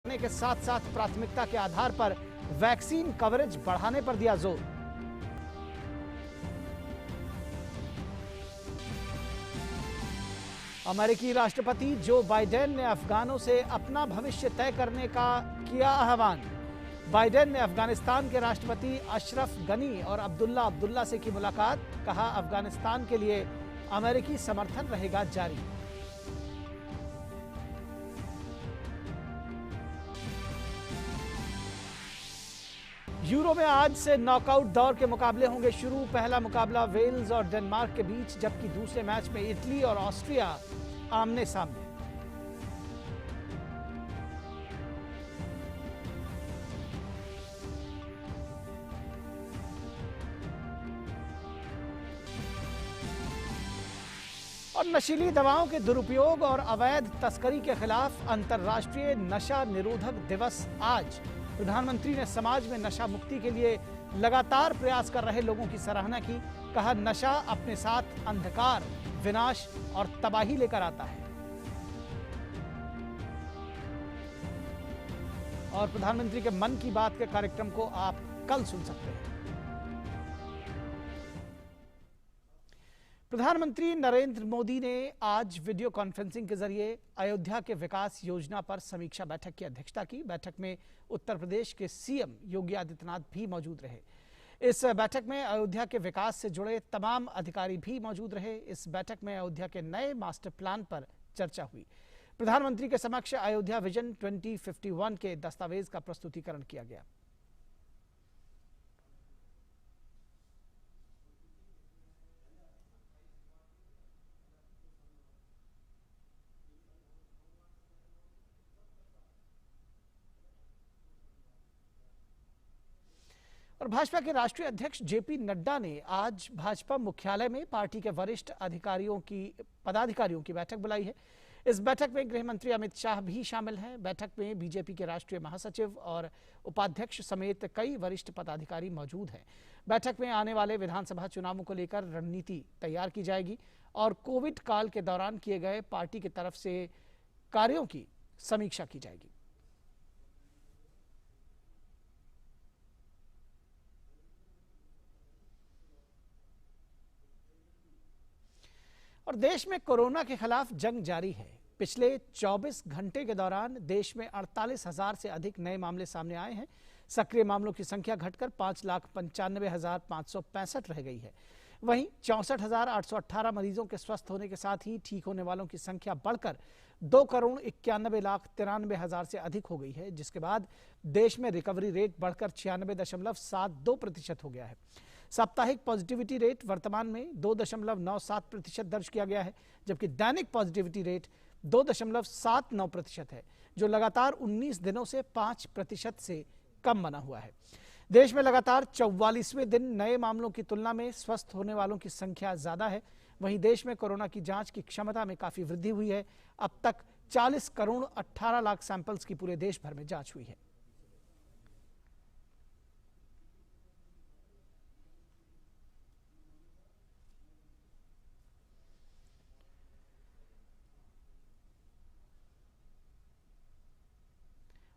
करने के साथ साथ प्राथमिकता के आधार पर वैक्सीन कवरेज बढ़ाने पर दिया जोर। अमेरिकी राष्ट्रपति जो बाइडेन ने अफगानों से अपना भविष्य तय करने का किया आह्वान। बाइडेन ने अफगानिस्तान के राष्ट्रपति अशरफ गनी और अब्दुल्ला से की मुलाकात। कहा, अफगानिस्तान के लिए अमेरिकी समर्थन रहेगा जारी। यूरो में आज से नॉकआउट दौर के मुकाबले होंगे शुरू। पहला मुकाबला वेल्स और डेनमार्क के बीच, जबकि दूसरे मैच में इटली और ऑस्ट्रिया आमने सामने। और नशीली दवाओं के दुरुपयोग और अवैध तस्करी के खिलाफ अंतर्राष्ट्रीय नशा निरोधक दिवस आज। प्रधानमंत्री ने समाज में नशा मुक्ति के लिए लगातार प्रयास कर रहे लोगों की सराहना की। कहा, नशा अपने साथ अंधकार, विनाश और तबाही लेकर आता है। और प्रधानमंत्री के मन की बात के कार्यक्रम को आप कल सुन सकते हैं। प्रधानमंत्री नरेंद्र मोदी ने आज वीडियो कॉन्फ्रेंसिंग के जरिए अयोध्या के विकास योजना पर समीक्षा बैठक की अध्यक्षता की। बैठक में उत्तर प्रदेश के सीएम योगी आदित्यनाथ भी मौजूद रहे। इस बैठक में अयोध्या के विकास से जुड़े तमाम अधिकारी भी मौजूद रहे। इस बैठक में अयोध्या के नए मास्टर प्लान पर चर्चा हुई। प्रधानमंत्री के समक्ष अयोध्या विजन 2051 के दस्तावेज का प्रस्तुतिकरण किया गया। और भाजपा के राष्ट्रीय अध्यक्ष जेपी नड्डा ने आज भाजपा मुख्यालय में पार्टी के वरिष्ठ पदाधिकारियों की बैठक बुलाई है। इस बैठक में गृह मंत्री अमित शाह भी शामिल हैं। बैठक में बीजेपी के राष्ट्रीय महासचिव और उपाध्यक्ष समेत कई वरिष्ठ पदाधिकारी मौजूद हैं। बैठक में आने वाले विधानसभा चुनावों को लेकर रणनीति तैयार की जाएगी और कोविड काल के दौरान किए गए पार्टी की तरफ से कार्यों की समीक्षा की जाएगी। और देश में कोरोना के खिलाफ जंग जारी है। पिछले 24 घंटे के दौरान देश में 48,000 से अधिक नए मामले सामने आए हैं। सक्रिय मामलों की संख्या घटकर 5,95,565 रह गई है। वहीं 64,818 मरीजों के स्वस्थ होने के साथ ही ठीक होने वालों की संख्या बढ़कर 2,91,93,000 से अधिक हो गई है, जिसके बाद देश में रिकवरी रेट बढ़कर 96.72% हो गया है। साप्ताहिक पॉजिटिविटी रेट वर्तमान में 2.97% दर्ज किया गया है, जबकि दैनिक पॉजिटिविटी रेट 2.79% है, जो लगातार 19 दिनों से 5% से कम बना हुआ है। देश में लगातार 44वें दिन नए मामलों की तुलना में स्वस्थ होने वालों की संख्या ज्यादा है। वहीं देश में कोरोना की जांच की क्षमता में काफी वृद्धि हुई है। अब तक 40 करोड़ 18 लाख सैंपल्स की पूरे देश भर में जांच हुई है।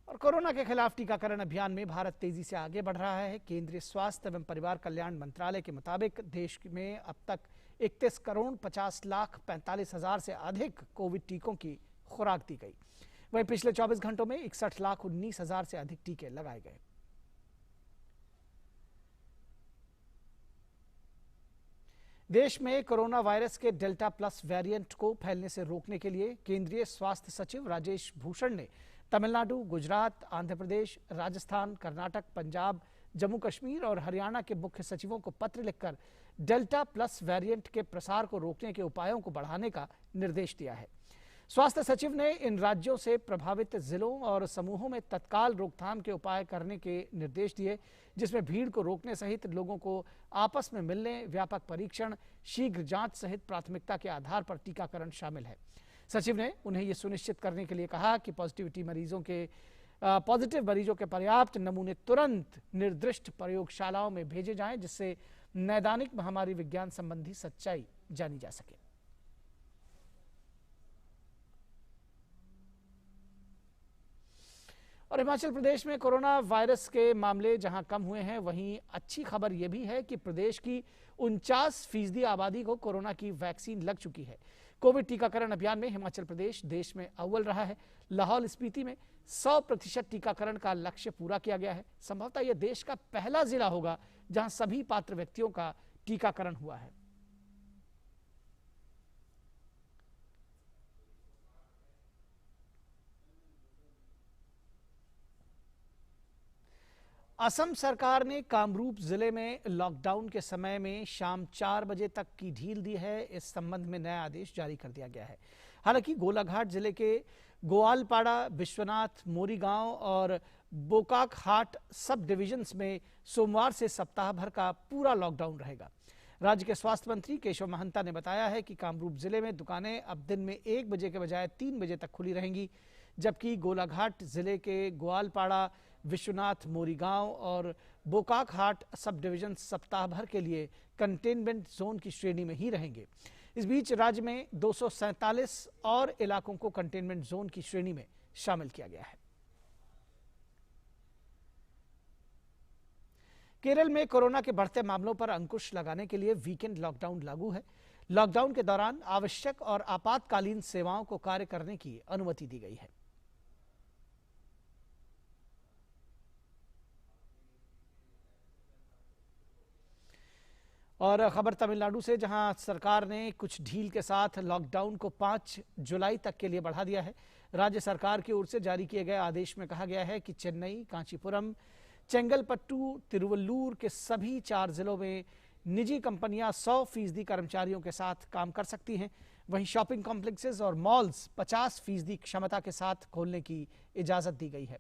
और कोरोना के खिलाफ टीकाकरण अभियान में भारत तेजी से आगे बढ़ रहा है। केंद्रीय स्वास्थ्य एवं परिवार कल्याण मंत्रालय के मुताबिक देश में अब तक 31 करोड़ 50,45,000 से अधिक कोविड टीकों की खुराक दी गई। वहीं पिछले 24 घंटों में 61,19,000 से अधिक टीके लगाए गए। देश में कोरोना वायरस के डेल्टा प्लस वेरिएंट को फैलने से रोकने के लिए केंद्रीय स्वास्थ्य सचिव राजेश भूषण ने तमिलनाडु, गुजरात, आंध्र प्रदेश, राजस्थान, कर्नाटक, पंजाब, जम्मू कश्मीर और हरियाणा के मुख्य सचिवों को पत्र लिखकर डेल्टा प्लस वेरिएंट के प्रसार को रोकने के उपायों को बढ़ाने का निर्देश दिया है। स्वास्थ्य सचिव ने इन राज्यों से प्रभावित जिलों और समूहों में तत्काल रोकथाम के उपाय करने के निर्देश दिए, जिसमें भीड़ को रोकने सहित लोगों को आपस में मिलने, व्यापक परीक्षण, शीघ्र जांच सहित प्राथमिकता के आधार पर टीकाकरण शामिल है। सचिव ने उन्हें यह सुनिश्चित करने के लिए कहा कि पॉजिटिव मरीजों के पर्याप्त नमूने तुरंत निर्दिष्ट प्रयोगशालाओं में भेजे जाएं, जिससे नैदानिक महामारी विज्ञान संबंधी सच्चाई जानी जा सके। और हिमाचल प्रदेश में कोरोना वायरस के मामले जहां कम हुए हैं, वहीं अच्छी खबर यह भी है कि प्रदेश की 49% आबादी को कोरोना की वैक्सीन लग चुकी है। कोविड टीकाकरण अभियान में हिमाचल प्रदेश देश में अव्वल रहा है। लाहौल स्पीति में 100% टीकाकरण का लक्ष्य पूरा किया गया है। संभवतः यह देश का पहला जिला होगा जहां सभी पात्र व्यक्तियों का टीकाकरण हुआ है। असम सरकार ने कामरूप जिले में लॉकडाउन के समय में शाम 4 बजे तक की ढील दी है। इस संबंध में नया आदेश जारी कर दिया गया है। हालांकि गोलाघाट जिले के गोवालपाड़ा, विश्वनाथ, मोरीगांव और बोकाकहाट सब डिविजन्स में सोमवार से सप्ताह भर का पूरा लॉकडाउन रहेगा। राज्य के स्वास्थ्य मंत्री केशव महंता ने बताया है कि कामरूप जिले में दुकानें अब दिन में 1 बजे के बजाय 3 बजे तक खुली रहेंगी, जबकि गोलाघाट जिले के ग्वालपाड़ा, विश्वनाथ, मोरीगांव और बोकाकहाट सब डिवीजन सप्ताह भर के लिए कंटेनमेंट जोन की श्रेणी में ही रहेंगे। इस बीच राज्य में 247 और इलाकों को कंटेनमेंट जोन की श्रेणी में शामिल किया गया है। केरल में कोरोना के बढ़ते मामलों पर अंकुश लगाने के लिए वीकेंड लॉकडाउन लागू है। लॉकडाउन के दौरान आवश्यक और आपातकालीन सेवाओं को कार्य करने की अनुमति दी गई है। और खबर तमिलनाडु से, जहां सरकार ने कुछ ढील के साथ लॉकडाउन को 5 जुलाई तक के लिए बढ़ा दिया है। राज्य सरकार की ओर से जारी किए गए आदेश में कहा गया है कि चेन्नई, कांचीपुरम, चेंगलपट्टू, तिरुवल्लूर के सभी 4 जिलों में निजी कंपनियां 100% कर्मचारियों के साथ काम कर सकती हैं। वहीं शॉपिंग कॉम्प्लेक्सेस और मॉल्स 50% क्षमता के साथ खोलने की इजाजत दी गई है।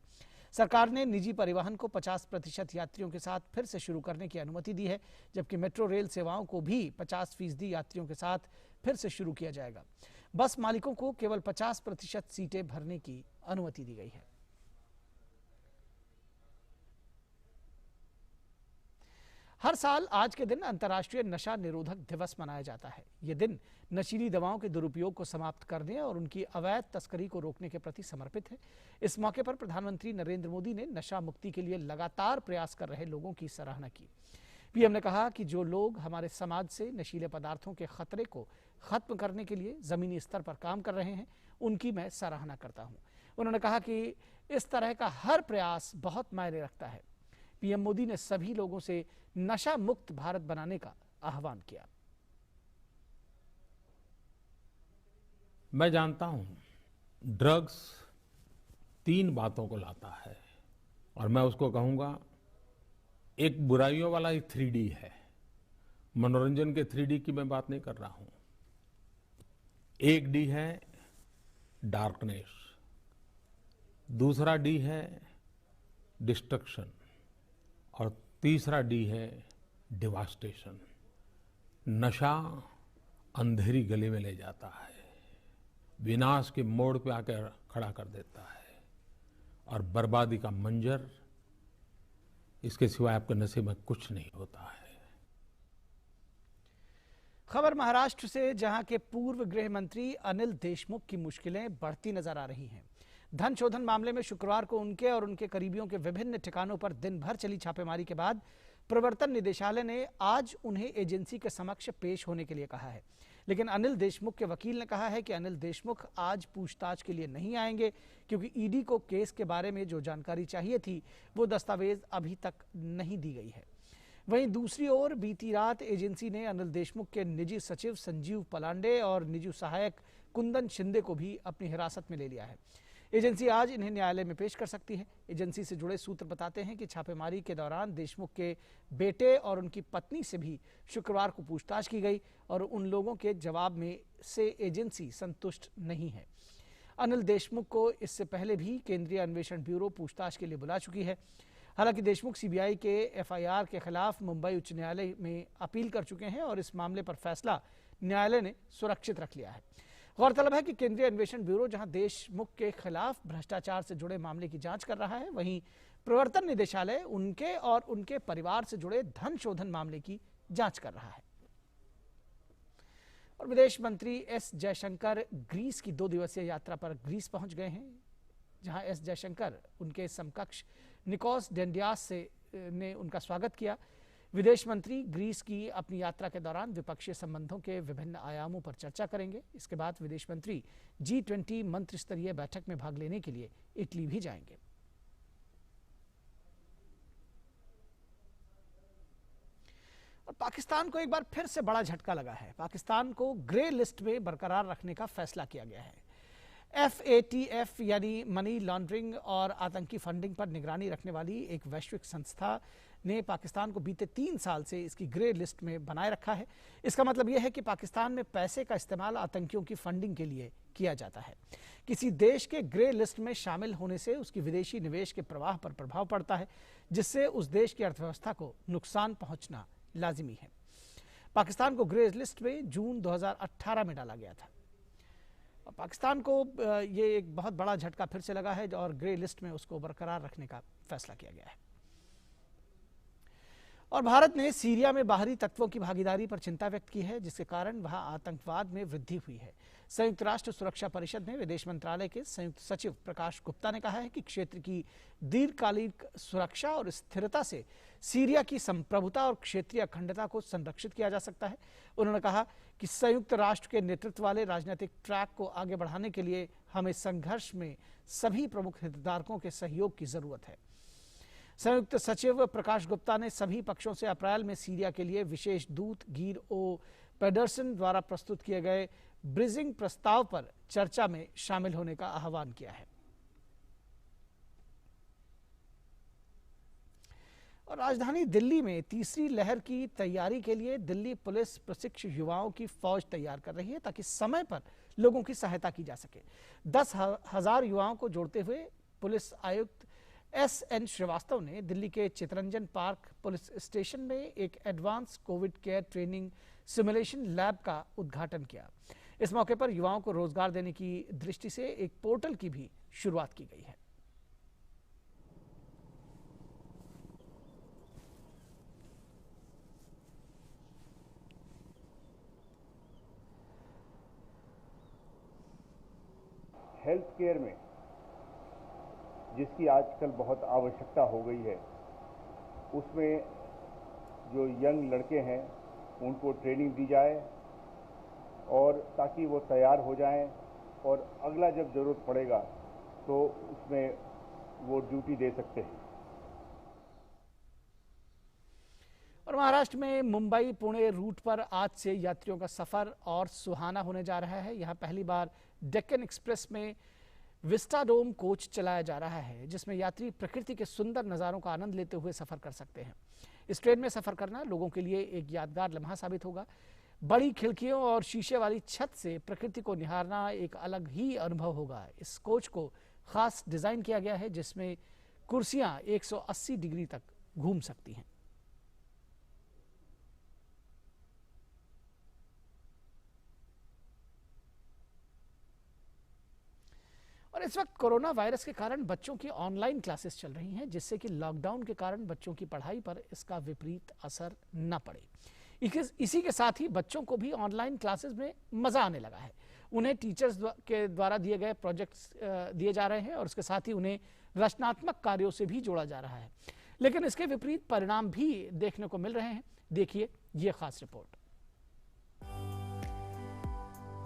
सरकार ने निजी परिवहन को 50% यात्रियों के साथ फिर से शुरू करने की अनुमति दी है, जबकि मेट्रो रेल सेवाओं को भी 50% यात्रियों के साथ फिर से शुरू किया जाएगा। बस मालिकों को केवल 50% सीटें भरने की अनुमति दी गई है। हर साल आज के दिन अंतर्राष्ट्रीय नशा निरोधक दिवस मनाया जाता है। यह दिन नशीली दवाओं के दुरुपयोग को समाप्त करने और उनकी अवैध तस्करी को रोकने के प्रति समर्पित है। इस मौके पर प्रधानमंत्री नरेंद्र मोदी ने नशा मुक्ति के लिए लगातार प्रयास कर रहे लोगों की सराहना की। पीएम ने कहा कि जो लोग हमारे समाज से नशीले पदार्थों के खतरे को खत्म करने के लिए जमीनी स्तर पर काम कर रहे हैं, उनकी मैं सराहना करता हूं। उन्होंने कहा कि इस तरह का हर प्रयास बहुत मायने रखता है। पीएम मोदी ने सभी लोगों से नशा मुक्त भारत बनाने का आह्वान किया। मैं जानता हूं ड्रग्स 3 बातों को लाता है और मैं उसको कहूंगा, एक बुराइयों वाला ही 3D है। मनोरंजन के 3D की मैं बात नहीं कर रहा हूं। एक D है डार्कनेस, दूसरा D है डिस्ट्रक्शन और तीसरा D है डिवास्टेशन। नशा अंधेरी गली में ले जाता है, विनाश के मोड़ पे आकर खड़ा कर देता है और बर्बादी का मंजर, इसके सिवाय आपके नसीब में कुछ नहीं होता है। खबर महाराष्ट्र से, जहां के पूर्व गृह मंत्री अनिल देशमुख की मुश्किलें बढ़ती नजर आ रही हैं। धन शोधन मामले में शुक्रवार को उनके और उनके करीबियों के विभिन्न ठिकानों पर दिन भर चली छापेमारी के बाद प्रवर्तन निदेशालय ने आज उन्हें एजेंसी के समक्ष पेश होने के लिए कहा है। लेकिन अनिल देशमुख के वकील ने कहा है कि अनिल देशमुख आज पूछताछ के लिए नहीं आएंगे, क्योंकि ईडी को केस के बारे में जो जानकारी चाहिए थी वो दस्तावेज अभी तक नहीं दी गई है। वहीं दूसरी ओर बीती रात एजेंसी ने अनिल देशमुख के निजी सचिव संजीव पलांडे और निजी सहायक कुंदन शिंदे को भी अपनी हिरासत में ले लिया है। एजेंसी आज इन्हें न्यायालय में पेश कर सकती है। एजेंसी से जुड़े सूत्र बताते हैं कि छापेमारी के दौरान देशमुख के बेटे और उनकी पत्नी से भी शुक्रवार को पूछताछ की गई और उन लोगों के जवाब में से एजेंसी संतुष्ट नहीं है। अनिल देशमुख को इससे पहले भी केंद्रीय अन्वेषण ब्यूरो पूछताछ के लिए बुला चुकी है। हालांकि देशमुख सीबीआई के एफआईआर के खिलाफ मुंबई उच्च न्यायालय में अपील कर चुके हैं और इस मामले पर फैसला न्यायालय ने सुरक्षित रख लिया है। गौरतलब है कि केंद्रीय अन्वेषण ब्यूरो जहां देशमुख के खिलाफ भ्रष्टाचार से जुड़े मामले की जांच कर रहा है, वहीं प्रवर्तन निदेशालय उनके और उनके परिवार से जुड़े धन शोधन मामले की जांच कर रहा है। और विदेश मंत्री एस जयशंकर ग्रीस की 2 दिवसीय यात्रा पर ग्रीस पहुंच गए हैं। जहां एस जयशंकर उनके समकक्ष निकोस डेंडियास ने उनका स्वागत किया। विदेश मंत्री ग्रीस की अपनी यात्रा के दौरान द्विपक्षीय संबंधों के विभिन्न आयामों पर चर्चा करेंगे। इसके बाद विदेश मंत्री G20 मंत्री स्तरीय बैठक में भाग लेने के लिए इटली भी जाएंगे। और पाकिस्तान को एक बार फिर से बड़ा झटका लगा है। पाकिस्तान को ग्रे लिस्ट में बरकरार रखने का फैसला किया गया है। FATF यानी मनी लॉन्ड्रिंग और आतंकी फंडिंग पर निगरानी रखने वाली एक वैश्विक संस्था ने पाकिस्तान को बीते 3 साल से इसकी ग्रे लिस्ट में बनाए रखा है। इसका मतलब यह है कि पाकिस्तान में पैसे का इस्तेमाल आतंकियों की फंडिंग के लिए किया जाता है। किसी देश के ग्रे लिस्ट में शामिल होने से उसकी विदेशी निवेश के प्रवाह पर प्रभाव पड़ता है, जिससे उस देश की अर्थव्यवस्था को नुकसान पहुंचना लाजिमी है। पाकिस्तान को ग्रे लिस्ट में जून 2018 में डाला गया था। पाकिस्तान को ये एक बहुत बड़ा झटका फिर से लगा है और ग्रे लिस्ट में उसको बरकरार रखने का फैसला किया गया है। और भारत ने सीरिया में बाहरी तत्वों की भागीदारी पर चिंता व्यक्त की है, जिसके कारण वहां आतंकवाद में वृद्धि हुई है। संयुक्त राष्ट्र सुरक्षा परिषद में विदेश मंत्रालय के संयुक्त सचिव प्रकाश गुप्ता ने कहा है कि क्षेत्र की दीर्घकालिक सुरक्षा और स्थिरता से सीरिया की संप्रभुता और क्षेत्रीय अखंडता को संरक्षित किया जा सकता है। उन्होंने कहा कि संयुक्त राष्ट्र के नेतृत्व वाले राजनीतिक ट्रैक को आगे बढ़ाने के लिए हमें संघर्ष में सभी प्रमुख हितधारकों के सहयोग की जरूरत है। संयुक्त सचिव प्रकाश गुप्ता ने सभी पक्षों से अप्रैल में सीरिया के लिए विशेष दूत गिर ओ पेडरसन द्वारा प्रस्तुत किए गए ब्रिजिंग प्रस्ताव पर चर्चा में शामिल होने का आह्वान किया है। और राजधानी दिल्ली में तीसरी लहर की तैयारी के लिए दिल्ली पुलिस प्रशिक्षु युवाओं की फौज तैयार कर रही है, ताकि समय पर लोगों की सहायता की जा सके। 10,000 युवाओं को जोड़ते हुए पुलिस आयुक्त SN श्रीवास्तव ने दिल्ली के चितरंजन पार्क पुलिस स्टेशन में एक advance Covid care training simulation lab का उद्घाटन किया। इस मौके पर युवाओं को रोजगार देने की दृष्टि से एक पोर्टल की भी शुरुआत की गई है। हेल्थ केयर में जिसकी आजकल बहुत आवश्यकता हो गई है, उसमें जो यंग लड़के हैं उनको ट्रेनिंग दी जाए और ताकि वो तैयार हो जाएं और अगला जब ज़रूरत पड़ेगा तो उसमें वो ड्यूटी दे सकते हैं। और महाराष्ट्र में मुंबई पुणे रूट पर आज से यात्रियों का सफर और सुहाना होने जा रहा है। यहां पहली बार डेक्कन एक्सप्रेस में विस्टाडोम कोच चलाया जा रहा है, जिसमें यात्री प्रकृति के सुंदर नज़ारों का आनंद लेते हुए सफर कर सकते हैं। इस ट्रेन में सफर करना लोगों के लिए एक यादगार लम्हा साबित होगा। बड़ी खिड़कियों और शीशे वाली छत से प्रकृति को निहारना एक अलग ही अनुभव होगा। इस कोच को खास डिजाइन किया गया है, जिसमें कुर्सियां 180 डिग्री तक घूम सकती हैं। और इस वक्त कोरोना वायरस के कारण बच्चों की ऑनलाइन क्लासेस चल रही हैं, जिससे कि लॉकडाउन के कारण बच्चों की पढ़ाई पर इसका विपरीत असर न पड़े। इसी के साथ ही बच्चों को भी ऑनलाइन क्लासेस में मजा आने लगा है। उन्हें टीचर्स के द्वारा दिए गए प्रोजेक्ट्स दिए जा रहे हैं और उसके साथ ही उन्हें रचनात्मक कार्यों से भी जोड़ा जा रहा है। लेकिन इसके विपरीत परिणाम भी देखने को मिल रहे हैं। देखिए ये खास रिपोर्ट।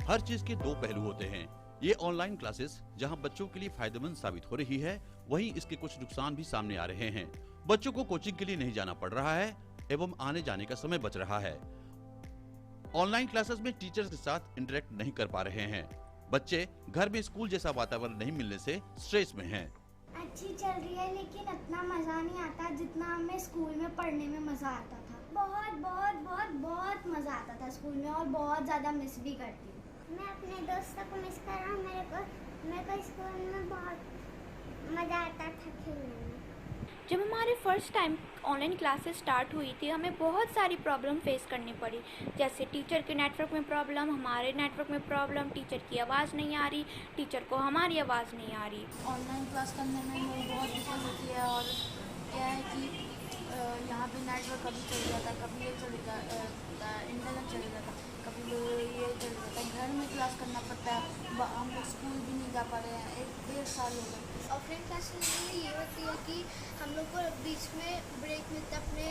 हर चीज के दो पहलू होते हैं। ये ऑनलाइन क्लासेस जहां बच्चों के लिए फायदेमंद साबित हो रही है, वहीं इसके कुछ नुकसान भी सामने आ रहे हैं। बच्चों को कोचिंग के लिए नहीं जाना पड़ रहा है एवं आने जाने का समय बच रहा है। ऑनलाइन क्लासेस में टीचर्स के साथ इंटरेक्ट नहीं कर पा रहे हैं। बच्चे घर में स्कूल जैसा वातावरण नहीं मिलने से स्ट्रेस में हैं। अच्छी चल रही है, लेकिन इतना मजा नहीं आता जितना हमें स्कूल में पढ़ने में मजा आता था। बहुत बहुत बहुत बहुत मजा आता था स्कूल में और बहुत ज्यादा मिस भी करती हूँ। मैं अपने दोस्तों को मिस कर रहा हूँ। मेरे को स्कूल में बहुत मजा आता था खेलने में। जब हमारे first time online classes start हुई थी, हमें बहुत सारी प्रॉब्लम फेस करनी पड़ी, जैसे टीचर के नेटवर्क में प्रॉब्लम, हमारे नेटवर्क में प्रॉब्लम, टीचर की आवाज़ नहीं आ रही, टीचर को हमारी आवाज़ नहीं आ रही। ऑनलाइन क्लास करने में मुझे बहुत दिक्कत होती है और क्या है कि यहाँ पे नेटवर्क कभी चल जाता, कभी ये चल जाता, इंटरनेट चल जाता, कभी ये चल जाता। घर में क्लास करना पड़ता है। हम लोग स्कूल भी नहीं जा पा रहे हैं, 1-1.5 साल हो गए। ऑफलाइन क्लासेस में ये होती है कि हम लोग को बीच में ब्रेक मिलता है अपने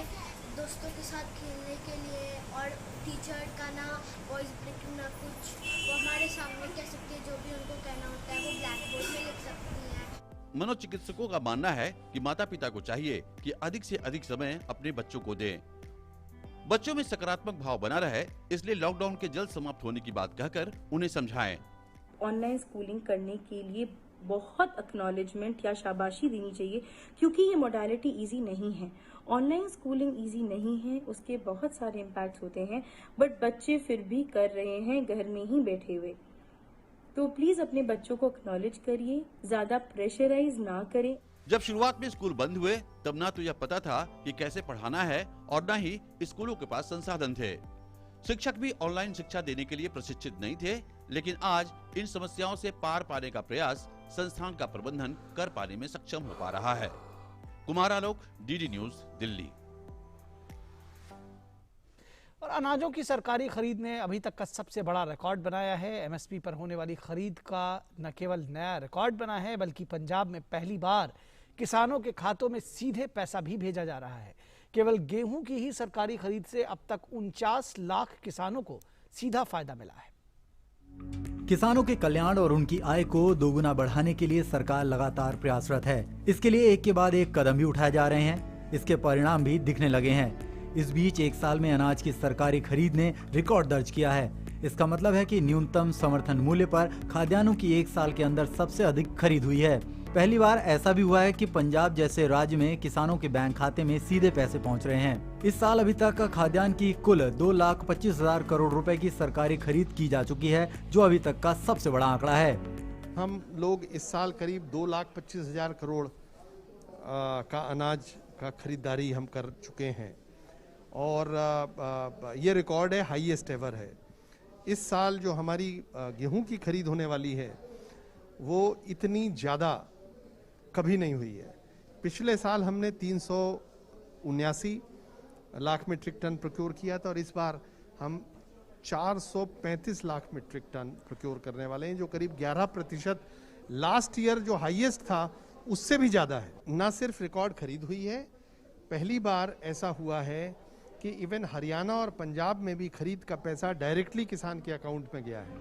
दोस्तों के साथ खेलने के लिए, और टीचर का ना वॉइस ब्रेक ना कुछ, वो हमारे सामने कह सकती है, जो भी उनको कहना होता है वो ब्लैक बोर्ड में लिख सकती है। मनोचिकित्सकों का मानना है कि माता पिता को चाहिए कि अधिक से अधिक समय अपने बच्चों को दें। बच्चों में सकारात्मक भाव बना रहे, इसलिए लॉकडाउन के जल्द समाप्त होने की बात कहकर उन्हें समझाएं। ऑनलाइन स्कूलिंग करने के लिए बहुत एक्नॉलेजमेंट या शाबाशी देनी चाहिए, क्योंकि ये मोडालिटी इजी नहीं है। ऑनलाइन स्कूलिंग इजी नहीं है, उसके बहुत सारे इम्पैक्ट्स होते हैं, बट बच्चे फिर भी कर रहे हैं घर में ही बैठे हुए। तो प्लीज अपने बच्चों को एक्नॉलेज करिए, ज्यादा प्रेशराइज ना करें। जब शुरुआत में स्कूल बंद हुए तब ना तो यह पता था कि कैसे पढ़ाना है और न ही स्कूलों के पास संसाधन थे। शिक्षक भी ऑनलाइन शिक्षा देने के लिए प्रशिक्षित नहीं थे, लेकिन आज इन समस्याओं से पार पाने का प्रयास संस्थान का प्रबंधन कर पाने में सक्षम हो पा रहा है। Kumar Alok, DD news, Delhi. और अनाजों की सरकारी खरीद ने अभी तक का सबसे बड़ा रिकॉर्ड बनाया है। एमएसपी पर होने वाली खरीद का न केवल नया रिकॉर्ड बना है, बल्कि पंजाब में पहली बार किसानों के खातों में सीधे पैसा भी भेजा जा रहा है। केवल गेहूं की ही सरकारी खरीद से अब तक 49 लाख किसानों को सीधा फायदा मिला है। किसानों के कल्याण और उनकी आय को दोगुना बढ़ाने के लिए सरकार लगातार प्रयासरत है। इसके लिए एक के बाद एक कदम भी उठाए जा रहे हैं। इसके परिणाम भी दिखने लगे हैं। इस बीच एक साल में अनाज की सरकारी खरीद ने रिकॉर्ड दर्ज किया है। इसका मतलब है कि न्यूनतम समर्थन मूल्य पर खाद्यान्नों की एक साल के अंदर सबसे अधिक खरीद हुई है। पहली बार ऐसा भी हुआ है कि पंजाब जैसे राज्य में किसानों के बैंक खाते में सीधे पैसे पहुंच रहे हैं। इस साल अभी तक खाद्यान्न की कुल 2,25,000 करोड़ रुपए की सरकारी खरीद की जा चुकी है, जो अभी तक का सबसे बड़ा आंकड़ा है। हम लोग इस साल करीब 2,25,000 करोड़ का अनाज का खरीदारी हम कर चुके हैं, और ये रिकॉर्ड है, हाईएस्ट एवर है। इस साल जो हमारी गेहूं की खरीद होने वाली है वो इतनी ज़्यादा कभी नहीं हुई है। पिछले साल हमने 379 लाख मीट्रिक टन प्रोक्योर किया था, और इस बार हम 435 लाख मीट्रिक टन प्रोक्योर करने वाले हैं, जो करीब 11% लास्ट ईयर जो हाईएस्ट था उससे भी ज़्यादा है। ना सिर्फ रिकॉर्ड खरीद हुई है, पहली बार ऐसा हुआ है कि इवन हरियाणा और पंजाब में भी खरीद का पैसा डायरेक्टली किसान के अकाउंट में गया है।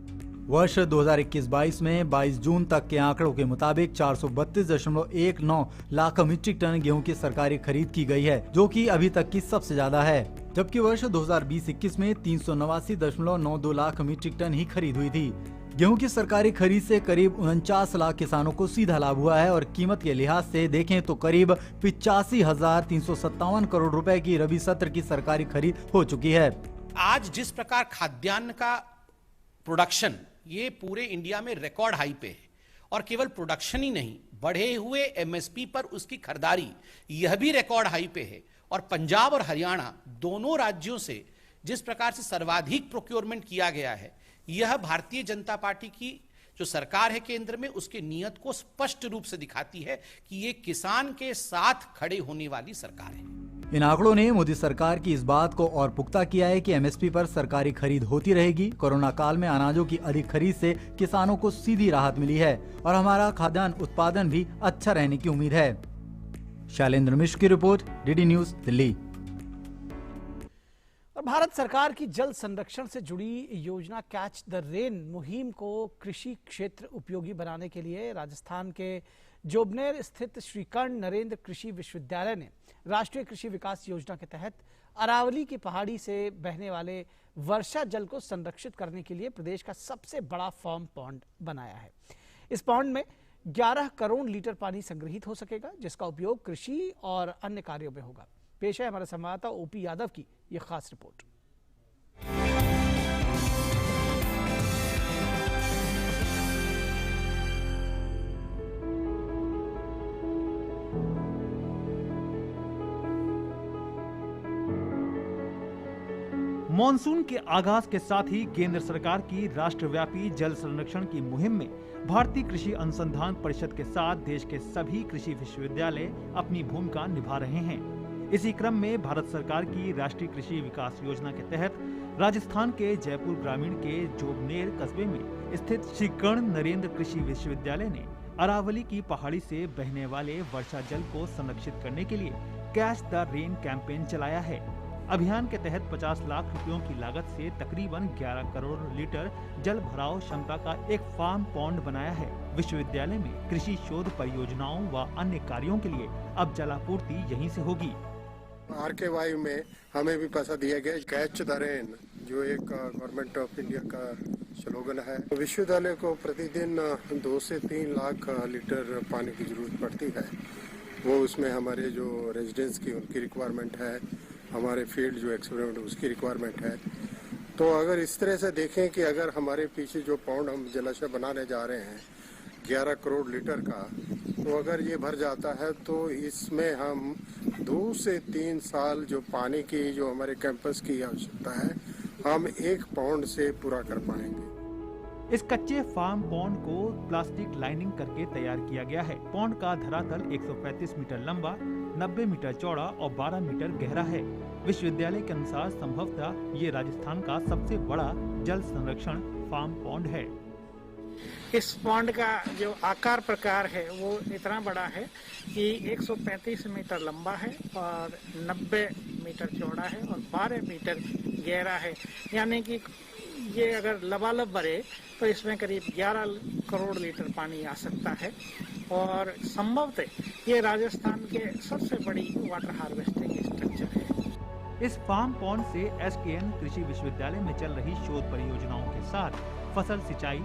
वर्ष 2021-22 में 22 जून तक के आंकड़ों के मुताबिक 432.19 लाख मीट्रिक टन गेहूं की सरकारी खरीद की गई है, जो कि अभी तक की सबसे ज्यादा है। जबकि वर्ष 2020-21 में 389.92 लाख मीट्रिक टन ही खरीद हुई थी। गेहूं की सरकारी खरीद से करीब 49 लाख किसानों को सीधा लाभ हुआ है, और कीमत के लिहाज से देखें तो करीब 85,357 करोड़ रुपए की रबी सत्र की सरकारी खरीद हो चुकी है। आज जिस प्रकार खाद्यान्न का प्रोडक्शन ये पूरे इंडिया में रिकॉर्ड हाई पे है, और केवल प्रोडक्शन ही नहीं, बढ़े हुए एमएसपी पर उसकी खरीदारी यह भी रिकॉर्ड हाई पे है। और पंजाब और हरियाणा दोनों राज्यों से जिस प्रकार से सर्वाधिक प्रोक्योरमेंट किया गया है, यह भारतीय जनता पार्टी की जो सरकार है केंद्र में, उसके नियत को स्पष्ट रूप से दिखाती है कि ये किसान के साथ खड़े होने वाली सरकार है। इन आंकड़ों ने मोदी सरकार की इस बात को और पुख्ता किया है कि एमएसपी पर सरकारी खरीद होती रहेगी। कोरोना काल में अनाजों की अधिक खरीद से किसानों को सीधी राहत मिली है, और हमारा खाद्यान्न उत्पादन भी अच्छा रहने की उम्मीद है। शैलेंद्र मिश्र की रिपोर्ट, डीडी न्यूज, दिल्ली। और भारत सरकार की जल संरक्षण से जुड़ी योजना कैच द रेन मुहिम को कृषि क्षेत्र उपयोगी बनाने के लिए राजस्थान के जोबनेर स्थित श्री कर्ण नरेंद्र कृषि विश्वविद्यालय ने राष्ट्रीय कृषि विकास योजना के तहत अरावली की पहाड़ी से बहने वाले वर्षा जल को संरक्षित करने के लिए प्रदेश का सबसे बड़ा फॉर्म पॉन्ड बनाया है। इस पॉन्ड में 11 करोड़ लीटर पानी संग्रहित हो सकेगा, जिसका उपयोग कृषि और अन्य कार्यों में होगा। पेश है हमारे संवाददाता ओपी यादव की यह खास रिपोर्ट। मॉनसून के आगाज के साथ ही केंद्र सरकार की राष्ट्रव्यापी जल संरक्षण की मुहिम में भारतीय कृषि अनुसंधान परिषद के साथ देश के सभी कृषि विश्वविद्यालय अपनी भूमिका निभा रहे हैं। इसी क्रम में भारत सरकार की राष्ट्रीय कृषि विकास योजना के तहत राजस्थान के जयपुर ग्रामीण के जोबनेर कस्बे में स्थित श्री कर्ण नरेंद्र कृषि विश्वविद्यालय ने अरावली की पहाड़ी से बहने वाले वर्षा जल को संरक्षित करने के लिए कैच द रेन कैंपेन चलाया है। अभियान के तहत 50 लाख रुपयों की लागत से तकरीबन 11 करोड़ लीटर जल भराव क्षमता का एक फार्म पॉन्ड बनाया है। विश्वविद्यालय में कृषि शोध परियोजनाओं व अन्य कार्यों के लिए अब जलापूर्ति यहीं से होगी। RKY में हमें भी पैसा दिया गया कैच द रेन, जो एक गवर्नमेंट ऑफ इंडिया का स्लोगन है। विश्वविद्यालय को प्रतिदिन 2 से 3 लाख लीटर पानी की जरूरत पड़ती है। वो उसमें हमारे जो रेजिडेंट्स की उनकी रिक्वायरमेंट है, हमारे फील्ड जो एक्सपेरिमेंट उसकी रिक्वायरमेंट है। तो अगर इस तरह से देखें कि अगर हमारे पीछे जो पौंड हम जलाशय बनाने जा रहे हैं 11 करोड़ लीटर का, तो अगर ये भर जाता है तो इसमें हम 2 से 3 साल जो पानी की जो हमारे कैंपस की आवश्यकता है हम 1 पौंड से पूरा कर पाएंगे। इस कच्चे फार्म पॉन्ड को प्लास्टिक लाइनिंग करके तैयार किया गया है। पॉन्ड का धरातल 135 मीटर लंबा, 90 मीटर चौड़ा और 12 मीटर गहरा है। विश्वविद्यालय के अनुसार संभवतः ये राजस्थान का सबसे बड़ा जल संरक्षण फार्म पॉन्ड है। इस पॉन्ड का जो आकार प्रकार है वो इतना बड़ा है कि 135 मीटर लंबा है और 90 मीटर चौड़ा है और 12 मीटर गहरा है। यानी कि ये अगर लबालब भरे तो इसमें करीब 11 करोड़ लीटर पानी आ सकता है और संभवतः ये राजस्थान के सबसे बड़ी वाटर हार्वेस्टिंग स्ट्रक्चर है। इस फार्म पॉन्ड से SKN कृषि विश्वविद्यालय में चल रही शोध परियोजनाओं के साथ फसल सिंचाई,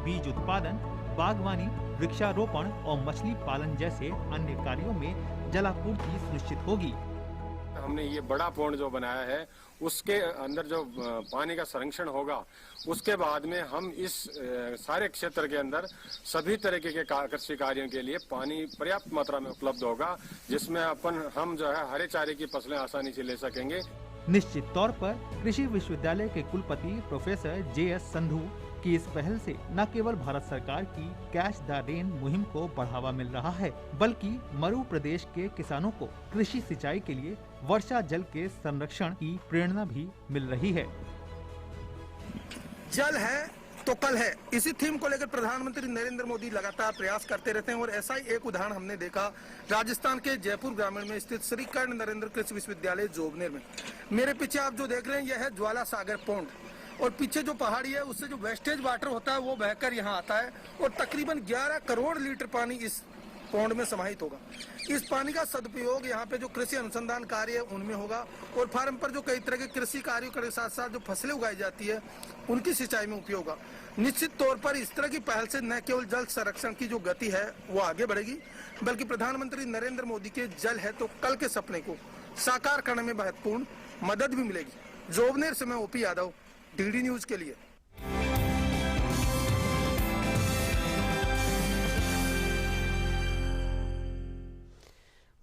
बीज उत्पादन, बागवानी, वृक्षारोपण और मछली पालन जैसे अन्य कार्यों में जलापूर्ति सुनिश्चित होगी। हमने ये बड़ा पॉन्ड जो बनाया है उसके अंदर जो पानी का संरक्षण होगा, उसके बाद में हम इस सारे क्षेत्र के अंदर सभी तरीके के कृषि कार्यों के लिए पानी पर्याप्त मात्रा में उपलब्ध होगा, जिसमें हम जो है हरे चारे की फसलें आसानी से ले सकेंगे। निश्चित तौर पर कृषि विश्वविद्यालय के कुलपति प्रोफेसर JS संधू की इस पहल से न केवल भारत सरकार की कैच द रेन मुहिम को बढ़ावा मिल रहा है, बल्कि मरु प्रदेश के किसानों को कृषि सिंचाई के लिए वर्षा जल के संरक्षण की प्रेरणा भी मिल रही है। जल है तो कल है, इसी थीम को लेकर प्रधानमंत्री नरेंद्र मोदी लगातार प्रयास करते रहते हैं और ऐसा ही एक उदाहरण हमने देखा राजस्थान के जयपुर ग्रामीण में स्थित श्री कर्ण नरेंद्र कृषि विश्वविद्यालय जोबनेर में। मेरे पीछे आप जो देख रहे हैं यह है ज्वाला सागर पॉन्ड और पीछे जो पहाड़ी है उससे जो वेस्टेज वाटर होता है वो बहकर यहाँ आता है और तकरीबन 11 करोड़ लीटर पानी इस पौंड में समाहित होगा। इस पानी का सदुपयोग यहाँ पे जो कृषि अनुसंधान कार्य है उनमें होगा और फार्म पर जो कई तरह के कृषि कार्यों के साथ साथ जो फसलें उगाई जाती है उनकी सिंचाई में उपयोग होगा। निश्चित तौर पर इस तरह की पहल से न केवल जल संरक्षण की जो गति है वो आगे बढ़ेगी, बल्कि प्रधानमंत्री नरेंद्र मोदी के जल है तो कल के सपने को साकार करने में महत्वपूर्ण मदद भी मिलेगी। जोबनेर से मैं OP यादव, DD न्यूज के लिए।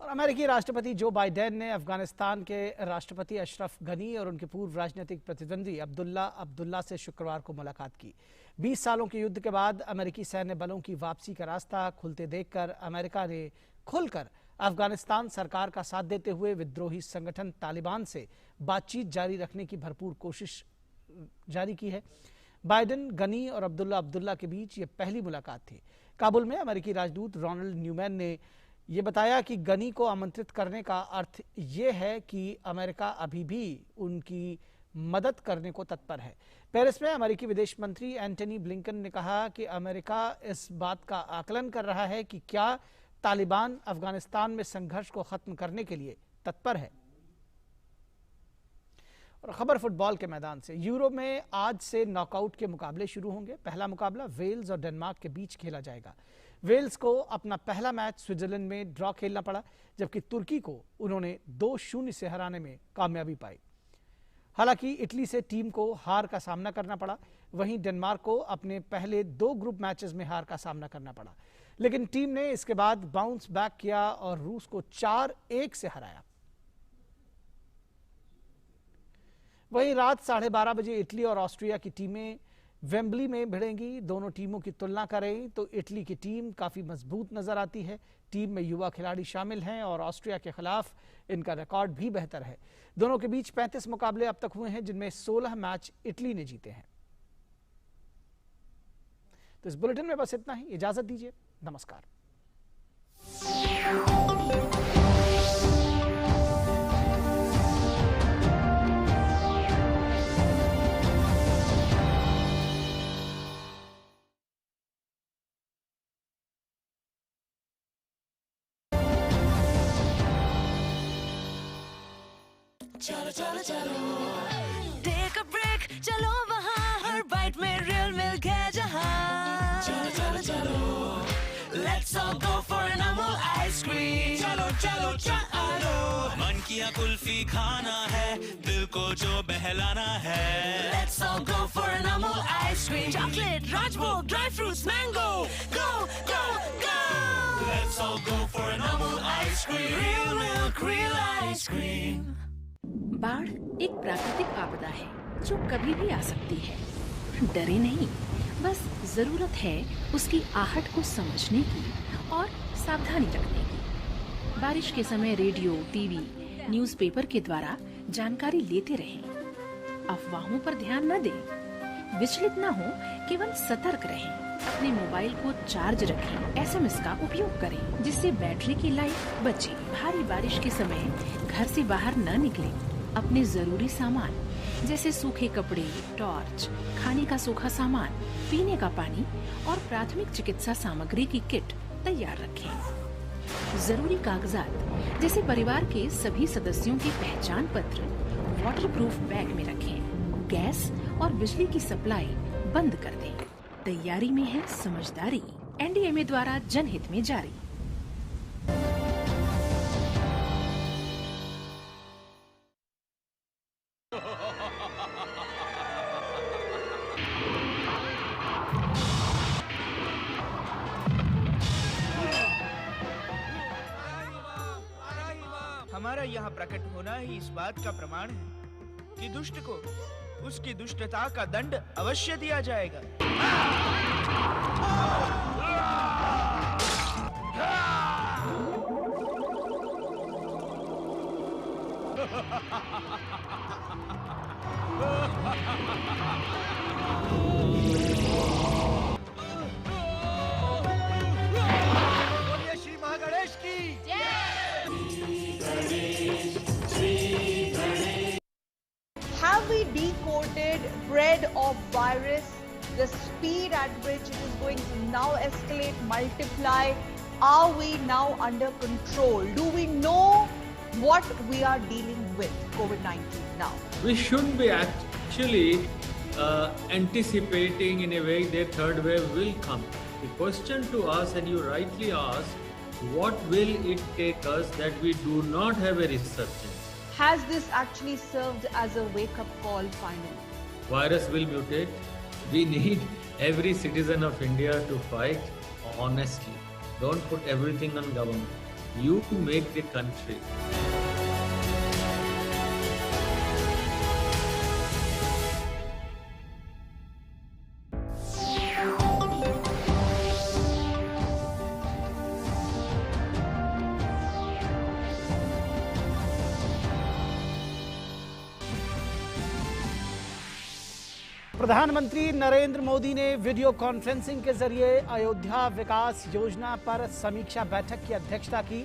अमेरिकी राष्ट्रपति जो बाइडेन ने अफगानिस्तान के राष्ट्रपति अशरफ गनी और उनके पूर्व राजनीतिक प्रतिद्वंदी अब्दुल्ला अब्दुल्ला से शुक्रवार को मुलाकात की। 20 सालों के युद्ध के बाद अमेरिकी सैन्य बलों की वापसी का रास्ता खुलते देखकर अमेरिका ने खुलकर अफगानिस्तान सरकार का साथ देते हुए विद्रोही संगठन तालिबान से बातचीत जारी रखने की भरपूर कोशिश जारी की है। बाइडेन, गनी और अब्दुल्ला अब्दुल्ला के बीच ये पहली मुलाकात थी। काबुल में अमेरिकी राजदूत रोनाल्ड न्यूमैन ने ये बताया कि गनी को आमंत्रित करने का अर्थ ये है कि अमेरिका अभी भी उनकी मदद करने को तत्पर है। पेरिस में अमेरिकी विदेश मंत्री एंटनी ब्लिंकन ने कहा कि अमेरिका इस बात का आकलन कर रहा है कि क्या तालिबान अफगानिस्तान में संघर्ष को खत्म करने के लिए तत्पर है। और खबर फुटबॉल के मैदान से। यूरो में आज से नॉकआउट के मुकाबले शुरू होंगे। पहला मुकाबला वेल्स और डेनमार्क के बीच खेला जाएगा। वेल्स को अपना पहला मैच स्विट्जरलैंड में ड्रॉ खेलना पड़ा, जबकि तुर्की को उन्होंने 2-0 से हराने में कामयाबी पाई। हालांकि इटली से टीम को हार का सामना करना पड़ा। वहीं डेनमार्क को अपने पहले 2 ग्रुप मैचेस में हार का सामना करना पड़ा, लेकिन टीम ने इसके बाद बाउंस बैक किया और रूस को 4-1 से हराया। वहीं रात 12:30 बजे इटली और ऑस्ट्रिया की टीमें वेम्बली में भिड़ेंगी। दोनों टीमों की तुलना करें तो इटली की टीम काफ़ी मजबूत नजर आती है। टीम में युवा खिलाड़ी शामिल हैं और ऑस्ट्रिया के खिलाफ इनका रिकॉर्ड भी बेहतर है। दोनों के बीच 35 मुकाबले अब तक हुए हैं, जिनमें 16 मैच इटली ने जीते हैं। तो इस बुलेटिन में बस इतना ही। इजाजत दीजिए। नमस्कार। चलो चलो चलो टेक अ ब्रेक, चलो वहाँ हर बाइट में रियल मिल्क है जहाँ। चलो चलो चलो let's all go for an Amul ice cream. चलो चलो चलो मन किया कुल्फी खाना है, दिल को जो बहलाना है। Let's all go for an Amul ice cream. Chocolate, rajbhog, dry fruits, mango, go go go. Let's all go for an Amul ice cream. Real milk, real ice cream. बाढ़ एक प्राकृतिक आपदा है जो कभी भी आ सकती है। डरे नहीं, बस जरूरत है उसकी आहट को समझने की और सावधानी रखने की। बारिश के समय रेडियो, टीवी, न्यूज़पेपर के द्वारा जानकारी लेते रहें। अफवाहों पर ध्यान न दें, विचलित न हो, केवल सतर्क रहें। अपने मोबाइल को चार्ज रखें, SMS का उपयोग करें जिससे बैटरी की लाइफ बचे। भारी बारिश के समय घर से बाहर न निकलें। अपने जरूरी सामान जैसे सूखे कपड़े, टॉर्च, खाने का सूखा सामान, पीने का पानी और प्राथमिक चिकित्सा सामग्री की किट तैयार रखें। जरूरी कागजात जैसे परिवार के सभी सदस्यों के पहचान पत्र वाटरप्रूफ बैग में रखें। गैस और बिजली की सप्लाई बंद कर दें। तैयारी में है समझदारी। NDMA द्वारा जनहित में जारी। हमारा यहाँ प्रकट होना ही इस बात का प्रमाण है कि दुष्ट को उसकी दुष्टता का दंड अवश्य दिया जाएगा। बोलिए श्री महागणेश की जय। Have we decoded dread of virus, the speed at which it is going to now escalate, multiply? Are we now under control? Do we know what we are dealing with COVID-19 now? We should be actually anticipating in a way that third wave will come. The question to us, and you rightly asked, what will it take us that we do not have a resurgence? Has this actually served as a wake-up call finally? Virus will mutate. We need every citizen of India to fight honestly. Don't put everything on government. You make the country. प्रधानमंत्री नरेंद्र मोदी ने video conferencing के जरिए अयोध्या विकास योजना पर समीक्षा बैठक की अध्यक्षता की।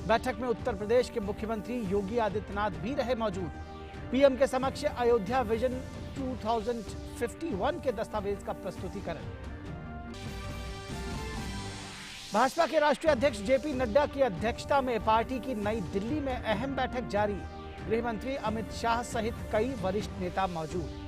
बैठक में उत्तर प्रदेश के मुख्यमंत्री योगी आदित्यनाथ भी रहे मौजूद। पीएम के समक्ष अयोध्या विजन 2051 के दस्तावेज का प्रस्तुतिकरण। भाजपा के राष्ट्रीय अध्यक्ष जेपी नड्डा की अध्यक्षता में पार्टी की नई दिल्ली में अहम बैठक जारी। गृह मंत्री अमित शाह सहित कई वरिष्ठ नेता मौजूद।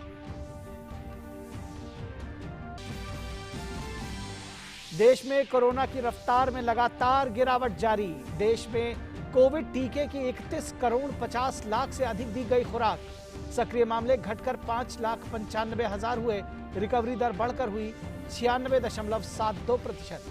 देश में कोरोना की रफ्तार में लगातार गिरावट जारी। देश में कोविड टीके की 31 करोड़ 50 लाख से अधिक दी गई खुराक। सक्रिय मामले घटकर 5,95,000 हुए। रिकवरी दर बढ़कर हुई 96.72%।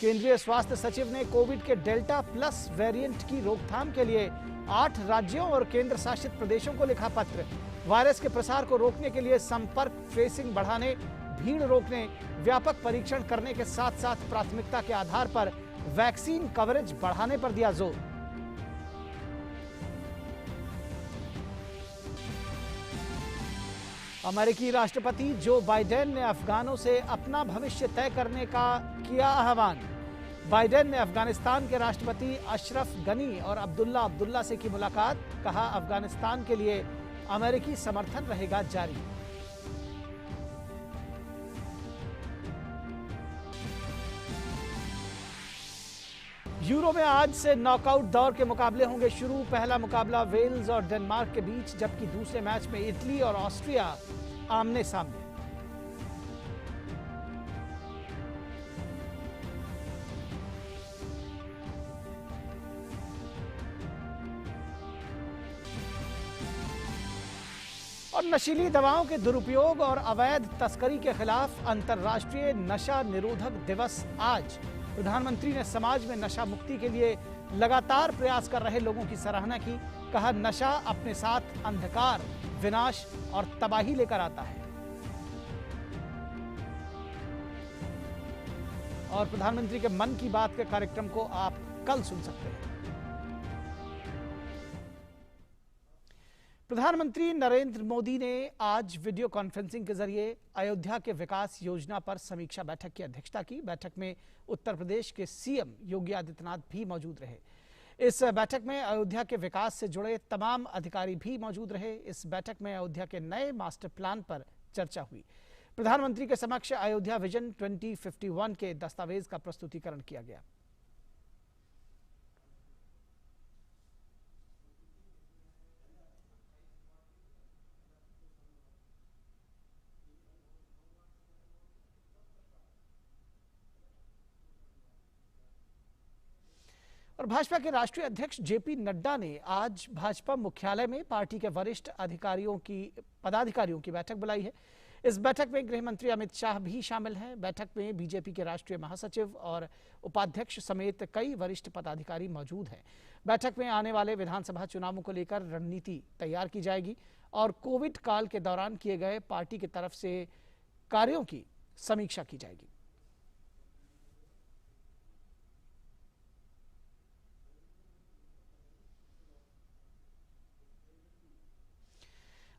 केंद्रीय स्वास्थ्य सचिव ने कोविड के डेल्टा प्लस वेरिएंट की रोकथाम के लिए 8 राज्यों और केंद्र शासित प्रदेशों को लिखा पत्र। वायरस के प्रसार को रोकने के लिए संपर्क ट्रेसिंग बढ़ाने, भीड़ रोकने, व्यापक परीक्षण करने के साथ साथ प्राथमिकता के आधार पर वैक्सीन कवरेज बढ़ाने पर दिया जोर। अमेरिकी राष्ट्रपति जो बाइडेन ने अफगानों से अपना भविष्य तय करने का किया आह्वान। बाइडेन ने अफगानिस्तान के राष्ट्रपति अशरफ गनी और अब्दुल्ला से की मुलाकात। कहा, अफगानिस्तान के लिए अमेरिकी समर्थन रहेगा जारी। यूरो में आज से नॉकआउट दौर के मुकाबले होंगे शुरू। पहला मुकाबला वेल्स और डेनमार्क के बीच, जबकि दूसरे मैच में इटली और ऑस्ट्रिया आमने सामने। और नशीली दवाओं के दुरुपयोग और अवैध तस्करी के खिलाफ अंतर्राष्ट्रीय नशा निरोधक दिवस आज। प्रधानमंत्री ने समाज में नशा मुक्ति के लिए लगातार प्रयास कर रहे लोगों की सराहना की। कहा, नशा अपने साथ अंधकार, विनाश और तबाही लेकर आता है। और प्रधानमंत्री के मन की बात के कार्यक्रम को आप कल सुन सकते हैं। प्रधानमंत्री नरेंद्र मोदी ने आज वीडियो कॉन्फ्रेंसिंग के जरिए अयोध्या के विकास योजना पर समीक्षा बैठक की अध्यक्षता की। बैठक में उत्तर प्रदेश के सीएम योगी आदित्यनाथ भी मौजूद रहे। इस बैठक में अयोध्या के विकास से जुड़े तमाम अधिकारी भी मौजूद रहे। इस बैठक में अयोध्या के नए मास्टर प्लान पर चर्चा हुई। प्रधानमंत्री के समक्ष अयोध्या विजन 2051 के दस्तावेज का प्रस्तुतिकरण किया गया। और भाजपा के राष्ट्रीय अध्यक्ष जेपी नड्डा ने आज भाजपा मुख्यालय में पार्टी के वरिष्ठ पदाधिकारियों की बैठक बुलाई है। इस बैठक में गृह मंत्री अमित शाह भी शामिल हैं। बैठक में बीजेपी के राष्ट्रीय महासचिव और उपाध्यक्ष समेत कई वरिष्ठ पदाधिकारी मौजूद हैं। बैठक में आने वाले विधानसभा चुनावों को लेकर रणनीति तैयार की जाएगी और कोविड काल के दौरान किए गए पार्टी की तरफ से कार्यों की समीक्षा की जाएगी।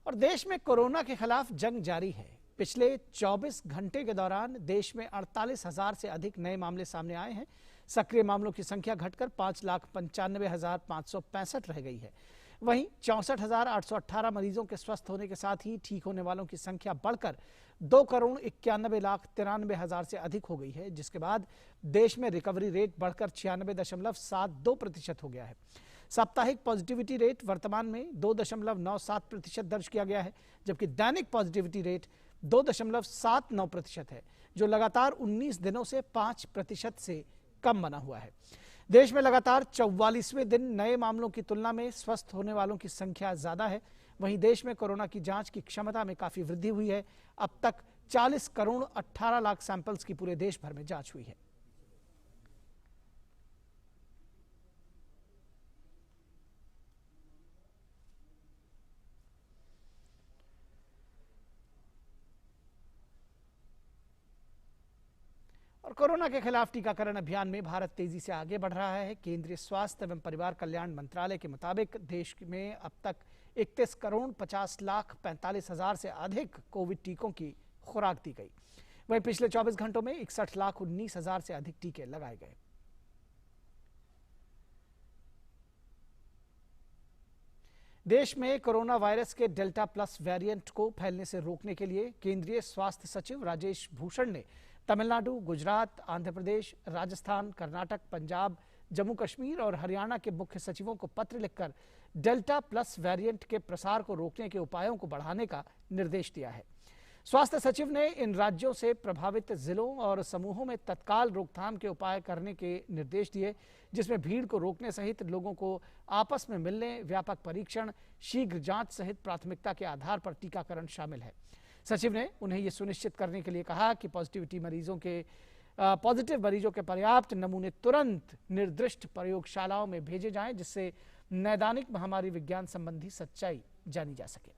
और देश में कोरोना के खिलाफ जंग जारी है। पिछले 24 घंटे के दौरान देश में 48,000 से अधिक नए मामले सामने आए हैं। सक्रिय मामलों की संख्या घटकर 5,95,565 रह गई है। वहीं 64,818 मरीजों के स्वस्थ होने के साथ ही ठीक होने वालों की संख्या बढ़कर 2,91,93,000 से अधिक हो गई है, जिसके बाद देश में रिकवरी रेट बढ़कर 96.72% हो गया है। साप्ताहिक पॉजिटिविटी रेट वर्तमान में 2.97% दर्ज किया गया है, जबकि दैनिक पॉजिटिविटी रेट 2.79% है, जो लगातार 19 दिनों से 5% से कम बना हुआ है। देश में लगातार 44वें दिन नए मामलों की तुलना में स्वस्थ होने वालों की संख्या ज्यादा है। वहीं देश में कोरोना की जांच की क्षमता में काफी वृद्धि हुई है। अब तक 40 करोड़ 18 लाख सैंपल्स की पूरे देश भर में जांच हुई है। और कोरोना के खिलाफ टीकाकरण अभियान में भारत तेजी से आगे बढ़ रहा है। केंद्रीय स्वास्थ्य एवं परिवार कल्याण मंत्रालय के मुताबिक देश में अब तक 31,50,45,000 से अधिक कोविड टीकों की खुराक दी गई। वहीं पिछले 24 घंटों में 61,19,000 से अधिक टीके लगाए गए। देश में कोरोना वायरस के डेल्टा प्लस वेरिएंट को फैलने से रोकने के लिए केंद्रीय स्वास्थ्य सचिव राजेश भूषण ने तमिलनाडु, गुजरात, आंध्र प्रदेश, राजस्थान, कर्नाटक, पंजाब, जम्मू कश्मीर और हरियाणा के मुख्य सचिवों को पत्र लिखकर डेल्टा प्लस वेरिएंट के प्रसार को रोकने के उपायों को बढ़ाने का निर्देश दिया है। स्वास्थ्य सचिव ने इन राज्यों से प्रभावित जिलों और समूहों में तत्काल रोकथाम के उपाय करने के निर्देश दिए, जिसमें भीड़ को रोकने सहित लोगों को आपस में मिलने, व्यापक परीक्षण, शीघ्र जांच सहित प्राथमिकता के आधार पर टीकाकरण शामिल है। सचिव ने उन्हें यह सुनिश्चित करने के लिए कहा कि पॉजिटिव मरीजों के पर्याप्त नमूने तुरंत निर्दिष्ट प्रयोगशालाओं में भेजे जाएं, जिससे नैदानिक महामारी विज्ञान संबंधी सच्चाई जानी जा सके।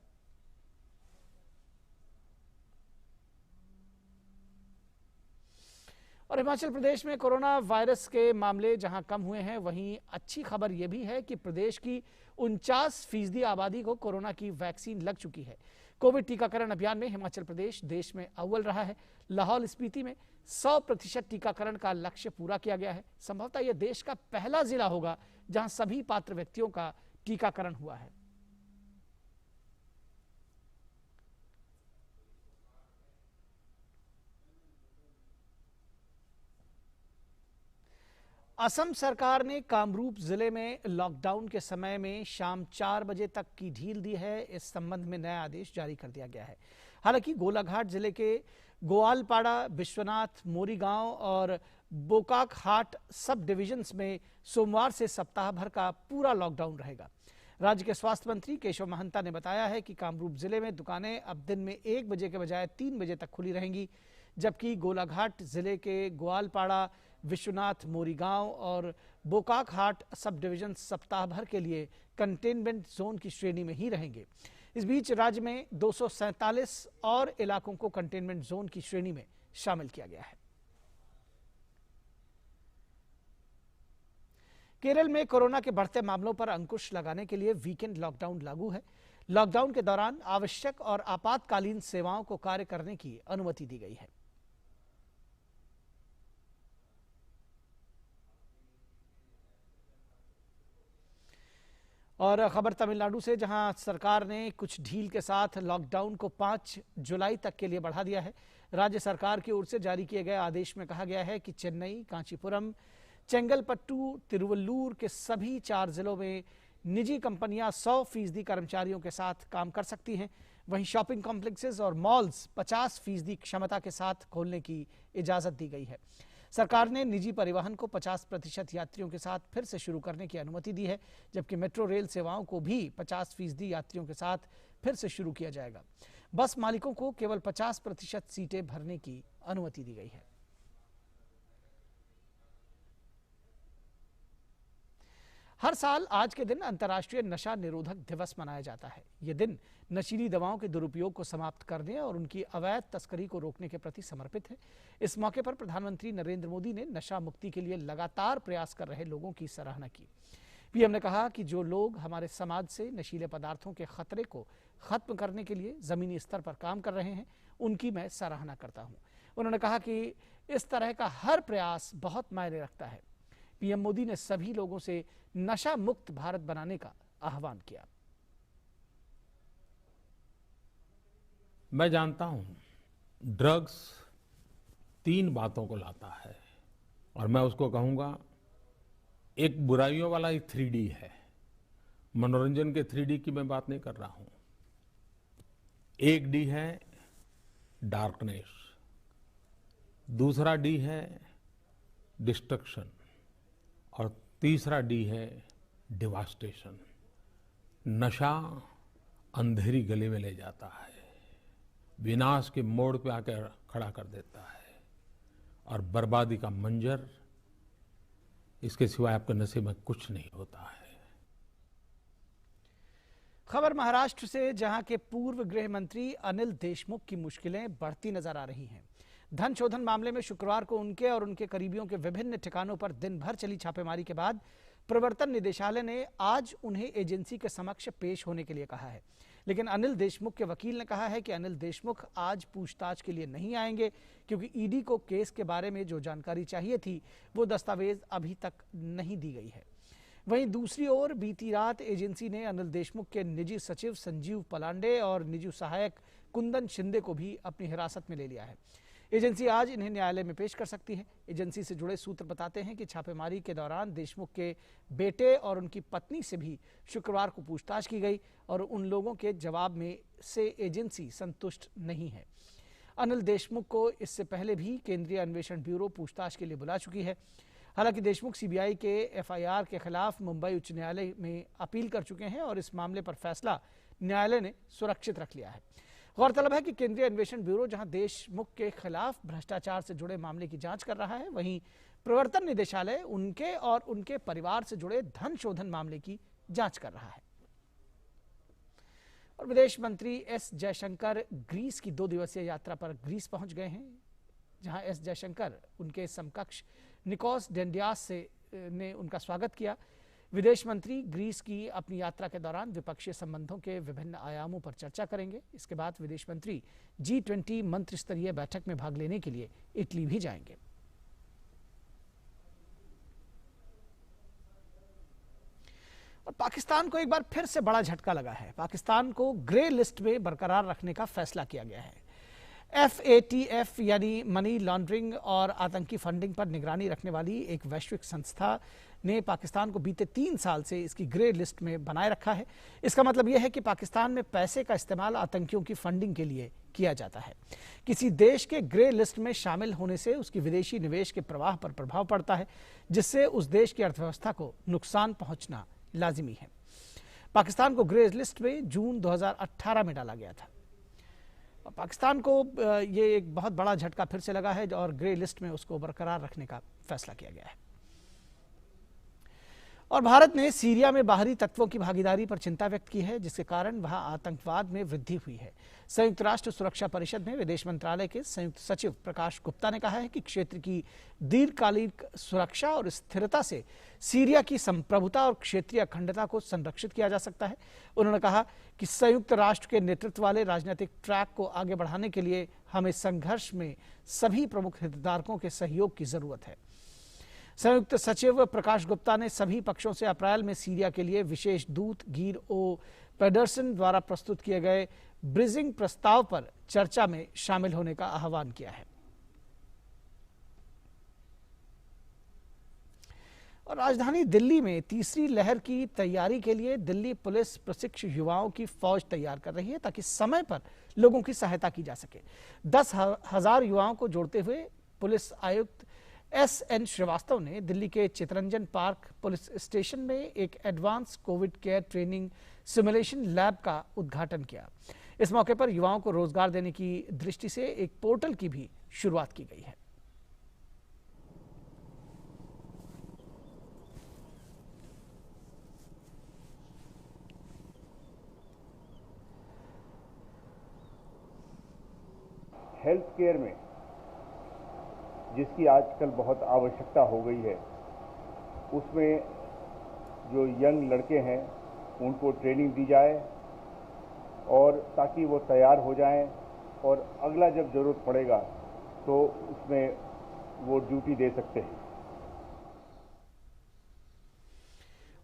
और हिमाचल प्रदेश में कोरोना वायरस के मामले जहां कम हुए हैं, वहीं अच्छी खबर यह भी है कि प्रदेश की 49% आबादी को कोरोना की वैक्सीन लग चुकी है। कोविड टीकाकरण अभियान में हिमाचल प्रदेश देश में अव्वल रहा है। लाहौल स्पीति में 100% टीकाकरण का लक्ष्य पूरा किया गया है। संभवतः यह देश का पहला जिला होगा जहां सभी पात्र व्यक्तियों का टीकाकरण हुआ है। असम सरकार ने कामरूप जिले में लॉकडाउन के समय में शाम 4 बजे तक की ढील दी है। इस संबंध में नया आदेश जारी कर दिया गया है। हालांकि गोलाघाट जिले के गोवालपाड़ा, विश्वनाथ, मोरीगांव और बोकाकहाट सब डिविजन्स में सोमवार से सप्ताह भर का पूरा लॉकडाउन रहेगा। राज्य के स्वास्थ्य मंत्री केशव महंता ने बताया है कि कामरूप जिले में दुकानें अब दिन में 1 बजे के बजाय 3 बजे तक खुली रहेंगी, जबकि गोलाघाट जिले के ग्वालपाड़ा, विश्वनाथ, मोरीगांव और बोकाकहाट सब डिवीजन सप्ताह भर के लिए कंटेनमेंट जोन की श्रेणी में ही रहेंगे। इस बीच राज्य में 247 और इलाकों को कंटेनमेंट जोन की श्रेणी में शामिल किया गया है। केरल में कोरोना के बढ़ते मामलों पर अंकुश लगाने के लिए वीकेंड लॉकडाउन लागू है। लॉकडाउन के दौरान आवश्यक और आपातकालीन सेवाओं को कार्य करने की अनुमति दी गई है। और खबर तमिलनाडु से, जहां सरकार ने कुछ ढील के साथ लॉकडाउन को 5 जुलाई तक के लिए बढ़ा दिया है। राज्य सरकार की ओर से जारी किए गए आदेश में कहा गया है कि चेन्नई, कांचीपुरम, चेंगलपट्टू, तिरुवल्लूर के सभी 4 जिलों में निजी कंपनियां 100% कर्मचारियों के साथ काम कर सकती हैं। वहीं शॉपिंग कॉम्प्लेक्सेस और मॉल्स 50% क्षमता के साथ खोलने की इजाजत दी गई है। सरकार ने निजी परिवहन को 50% यात्रियों के साथ फिर से शुरू करने की अनुमति दी है, जबकि मेट्रो रेल सेवाओं को भी 50% यात्रियों के साथ फिर से शुरू किया जाएगा। बस मालिकों को केवल 50% सीटें भरने की अनुमति दी गई है। हर साल आज के दिन अंतर्राष्ट्रीय नशा निरोधक दिवस मनाया जाता है। यह दिन नशीली दवाओं के दुरुपयोग को समाप्त करने और उनकी अवैध तस्करी को रोकने के प्रति समर्पित है। इस मौके पर प्रधानमंत्री नरेंद्र मोदी ने नशा मुक्ति के लिए लगातार प्रयास कर रहे लोगों की सराहना की। पीएम ने कहा कि जो लोग हमारे समाज से नशीले पदार्थों के खतरे को खत्म करने के लिए जमीनी स्तर पर काम कर रहे हैं, उनकी मैं सराहना करता हूं। उन्होंने कहा कि इस तरह का हर प्रयास बहुत मायने रखता है। पीएम मोदी ने सभी लोगों से नशा मुक्त भारत बनाने का आह्वान किया। मैं जानता हूं ड्रग्स 3 बातों को लाता है और मैं उसको कहूंगा, एक बुराइयों वाला एक 3D है। मनोरंजन के 3D की मैं बात नहीं कर रहा हूं। एक D है डार्कनेस, दूसरा D है डिस्ट्रक्शन और तीसरा D है डिवास्टेशन। नशा अंधेरी गली में ले जाता है, विनाश के मोड़ पे आकर खड़ा कर देता है और बर्बादी का मंजर, इसके सिवाय आपके नसीब में कुछ नहीं होता है। खबर महाराष्ट्र से, जहां के पूर्व गृह मंत्री अनिल देशमुख की मुश्किलें बढ़ती नजर आ रही हैं। धन शोधन मामले में शुक्रवार को उनके और उनके करीबियों के विभिन्न ठिकानों पर दिन भर चली छापेमारी के बाद प्रवर्तन निदेशालय ने आज उन्हें एजेंसी के समक्ष पेश होने के लिए कहा है। लेकिन अनिल देशमुख के वकील ने कहा है कि अनिल देशमुख आज पूछताछ के लिए नहीं आएंगे, क्योंकि ईडी को केस के बारे में जो जानकारी चाहिए थी वो दस्तावेज अभी तक नहीं दी गई है। वहीं दूसरी ओर बीती रात एजेंसी ने अनिल देशमुख के निजी सचिव संजीव पलांडे और निजी सहायक कुंदन शिंदे को भी अपनी हिरासत में ले लिया है। एजेंसी आज इन्हें न्यायालय में पेश कर सकती है। एजेंसी से जुड़े सूत्र बताते हैं कि छापेमारी के दौरान देशमुख के बेटे और उनकी पत्नी से भी शुक्रवार को पूछताछ की गई और उन लोगों के जवाब में से एजेंसी संतुष्ट नहीं है। अनिल देशमुख को इससे पहले भी केंद्रीय अन्वेषण ब्यूरो पूछताछ के लिए बुला चुकी है। हालांकि देशमुख सीबीआई के एफआईआर के खिलाफ मुंबई उच्च न्यायालय में अपील कर चुके हैं और इस मामले पर फैसला न्यायालय ने सुरक्षित रख लिया है। गौरतलब है कि केंद्रीय अन्वेषण ब्यूरो जहां देशमुख के खिलाफ भ्रष्टाचार से जुड़े मामले की जांच कर रहा है, वहीं प्रवर्तन निदेशालय उनके और उनके परिवार से जुड़े धन शोधन मामले की जांच कर रहा है। और विदेश मंत्री एस जयशंकर ग्रीस की 2 दिवसीय यात्रा पर ग्रीस पहुंच गए हैं, जहां एस जयशंकर उनके समकक्ष निकोस डेंडियास ने उनका स्वागत किया। विदेश मंत्री ग्रीस की अपनी यात्रा के दौरान द्विपक्षीय संबंधों के विभिन्न आयामों पर चर्चा करेंगे। इसके बाद विदेश मंत्री G20 मंत्री स्तरीय बैठक में भाग लेने के लिए इटली भी जाएंगे। और पाकिस्तान को एक बार फिर से बड़ा झटका लगा है। पाकिस्तान को ग्रे लिस्ट में बरकरार रखने का फैसला किया गया है। FATF यानी मनी लॉन्ड्रिंग और आतंकी फंडिंग पर निगरानी रखने वाली एक वैश्विक संस्था ने पाकिस्तान को बीते 3 साल से इसकी ग्रे लिस्ट में बनाए रखा है। इसका मतलब यह है कि पाकिस्तान में पैसे का इस्तेमाल आतंकियों की फंडिंग के लिए किया जाता है। किसी देश के ग्रे लिस्ट में शामिल होने से उसकी विदेशी निवेश के प्रवाह पर प्रभाव पड़ता है, जिससे उस देश की अर्थव्यवस्था को नुकसान पहुंचना लाजिमी है। पाकिस्तान को ग्रे लिस्ट में जून 2018 में डाला गया था। पाकिस्तान को ये एक बहुत बड़ा झटका फिर से लगा है और ग्रे लिस्ट में उसको बरकरार रखने का फैसला किया गया है। और भारत ने सीरिया में बाहरी तत्वों की भागीदारी पर चिंता व्यक्त की है, जिसके कारण वहां आतंकवाद में वृद्धि हुई है। संयुक्त राष्ट्र सुरक्षा परिषद में विदेश मंत्रालय के संयुक्त सचिव प्रकाश गुप्ता ने कहा है कि क्षेत्र की दीर्घकालिक सुरक्षा और स्थिरता से सीरिया की संप्रभुता और क्षेत्रीय अखंडता को संरक्षित किया जा सकता है। उन्होंने कहा कि संयुक्त राष्ट्र के नेतृत्व वाले राजनीतिक ट्रैक को आगे बढ़ाने के लिए हमें संघर्ष में सभी प्रमुख हितधारकों के सहयोग की जरूरत है। संयुक्त सचिव प्रकाश गुप्ता ने सभी पक्षों से अप्रैल में सीरिया के लिए विशेष दूत गिर ओ पेडरसन द्वारा प्रस्तुत किए गए ब्रिजिंग प्रस्ताव पर चर्चा में शामिल होने का आह्वान किया है। और राजधानी दिल्ली में तीसरी लहर की तैयारी के लिए दिल्ली पुलिस प्रशिक्षु युवाओं की फौज तैयार कर रही है, ताकि समय पर लोगों की सहायता की जा सके। 10,000 युवाओं को जोड़ते हुए पुलिस आयुक्त SN श्रीवास्तव ने दिल्ली के चितरंजन पार्क पुलिस स्टेशन में एक advance Covid care training simulation lab का उद्घाटन किया। इस मौके पर युवाओं को रोजगार देने की दृष्टि से एक पोर्टल की भी शुरुआत की गई है। हेल्थ केयर में जिसकी आजकल बहुत आवश्यकता हो गई है, उसमें जो यंग लड़के हैं उनको ट्रेनिंग दी जाए और ताकि वो तैयार हो जाएं और अगला जब ज़रूरत पड़ेगा तो उसमें वो ड्यूटी दे सकते हैं।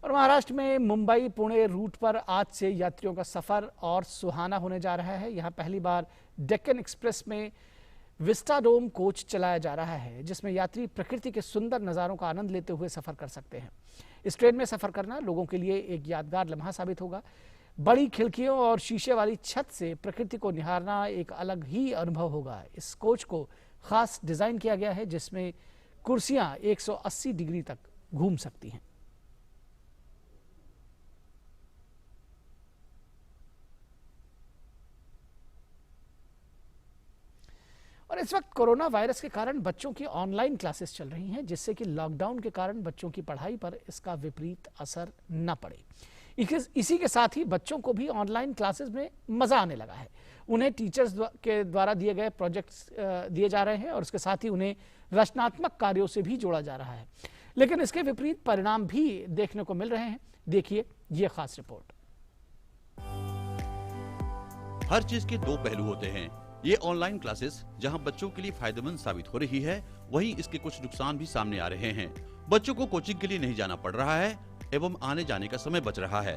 और महाराष्ट्र में मुंबई पुणे रूट पर आज से यात्रियों का सफर और सुहाना होने जा रहा है। यहाँ पहली बार डेक्कन एक्सप्रेस में विस्टाडोम कोच चलाया जा रहा है, जिसमें यात्री प्रकृति के सुंदर नज़ारों का आनंद लेते हुए सफर कर सकते हैं। इस ट्रेन में सफर करना लोगों के लिए एक यादगार लम्हा साबित होगा। बड़ी खिड़कियों और शीशे वाली छत से प्रकृति को निहारना एक अलग ही अनुभव होगा। इस कोच को खास डिजाइन किया गया है, जिसमें कुर्सियां 180 डिग्री तक घूम सकती हैं। और इस वक्त कोरोना वायरस के कारण बच्चों की ऑनलाइन क्लासेस चल रही हैं, जिससे कि लॉकडाउन के कारण बच्चों की पढ़ाई पर इसका विपरीत असर न पड़े। इसी के साथ ही बच्चों को भी ऑनलाइन क्लासेस में मजा आने लगा है। उन्हें टीचर्स के द्वारा दिए गए प्रोजेक्ट्स दिए जा रहे हैं और उसके साथ ही उन्हें रचनात्मक कार्यों से भी जोड़ा जा रहा है। लेकिन इसके विपरीत परिणाम भी देखने को मिल रहे हैं। देखिए ये खास रिपोर्ट। हर चीज के दो पहलू होते हैं। ये ऑनलाइन क्लासेस जहां बच्चों के लिए फायदेमंद साबित हो रही है, वहीं इसके कुछ नुकसान भी सामने आ रहे हैं। बच्चों को कोचिंग के लिए नहीं जाना पड़ रहा है एवं आने जाने का समय बच रहा है।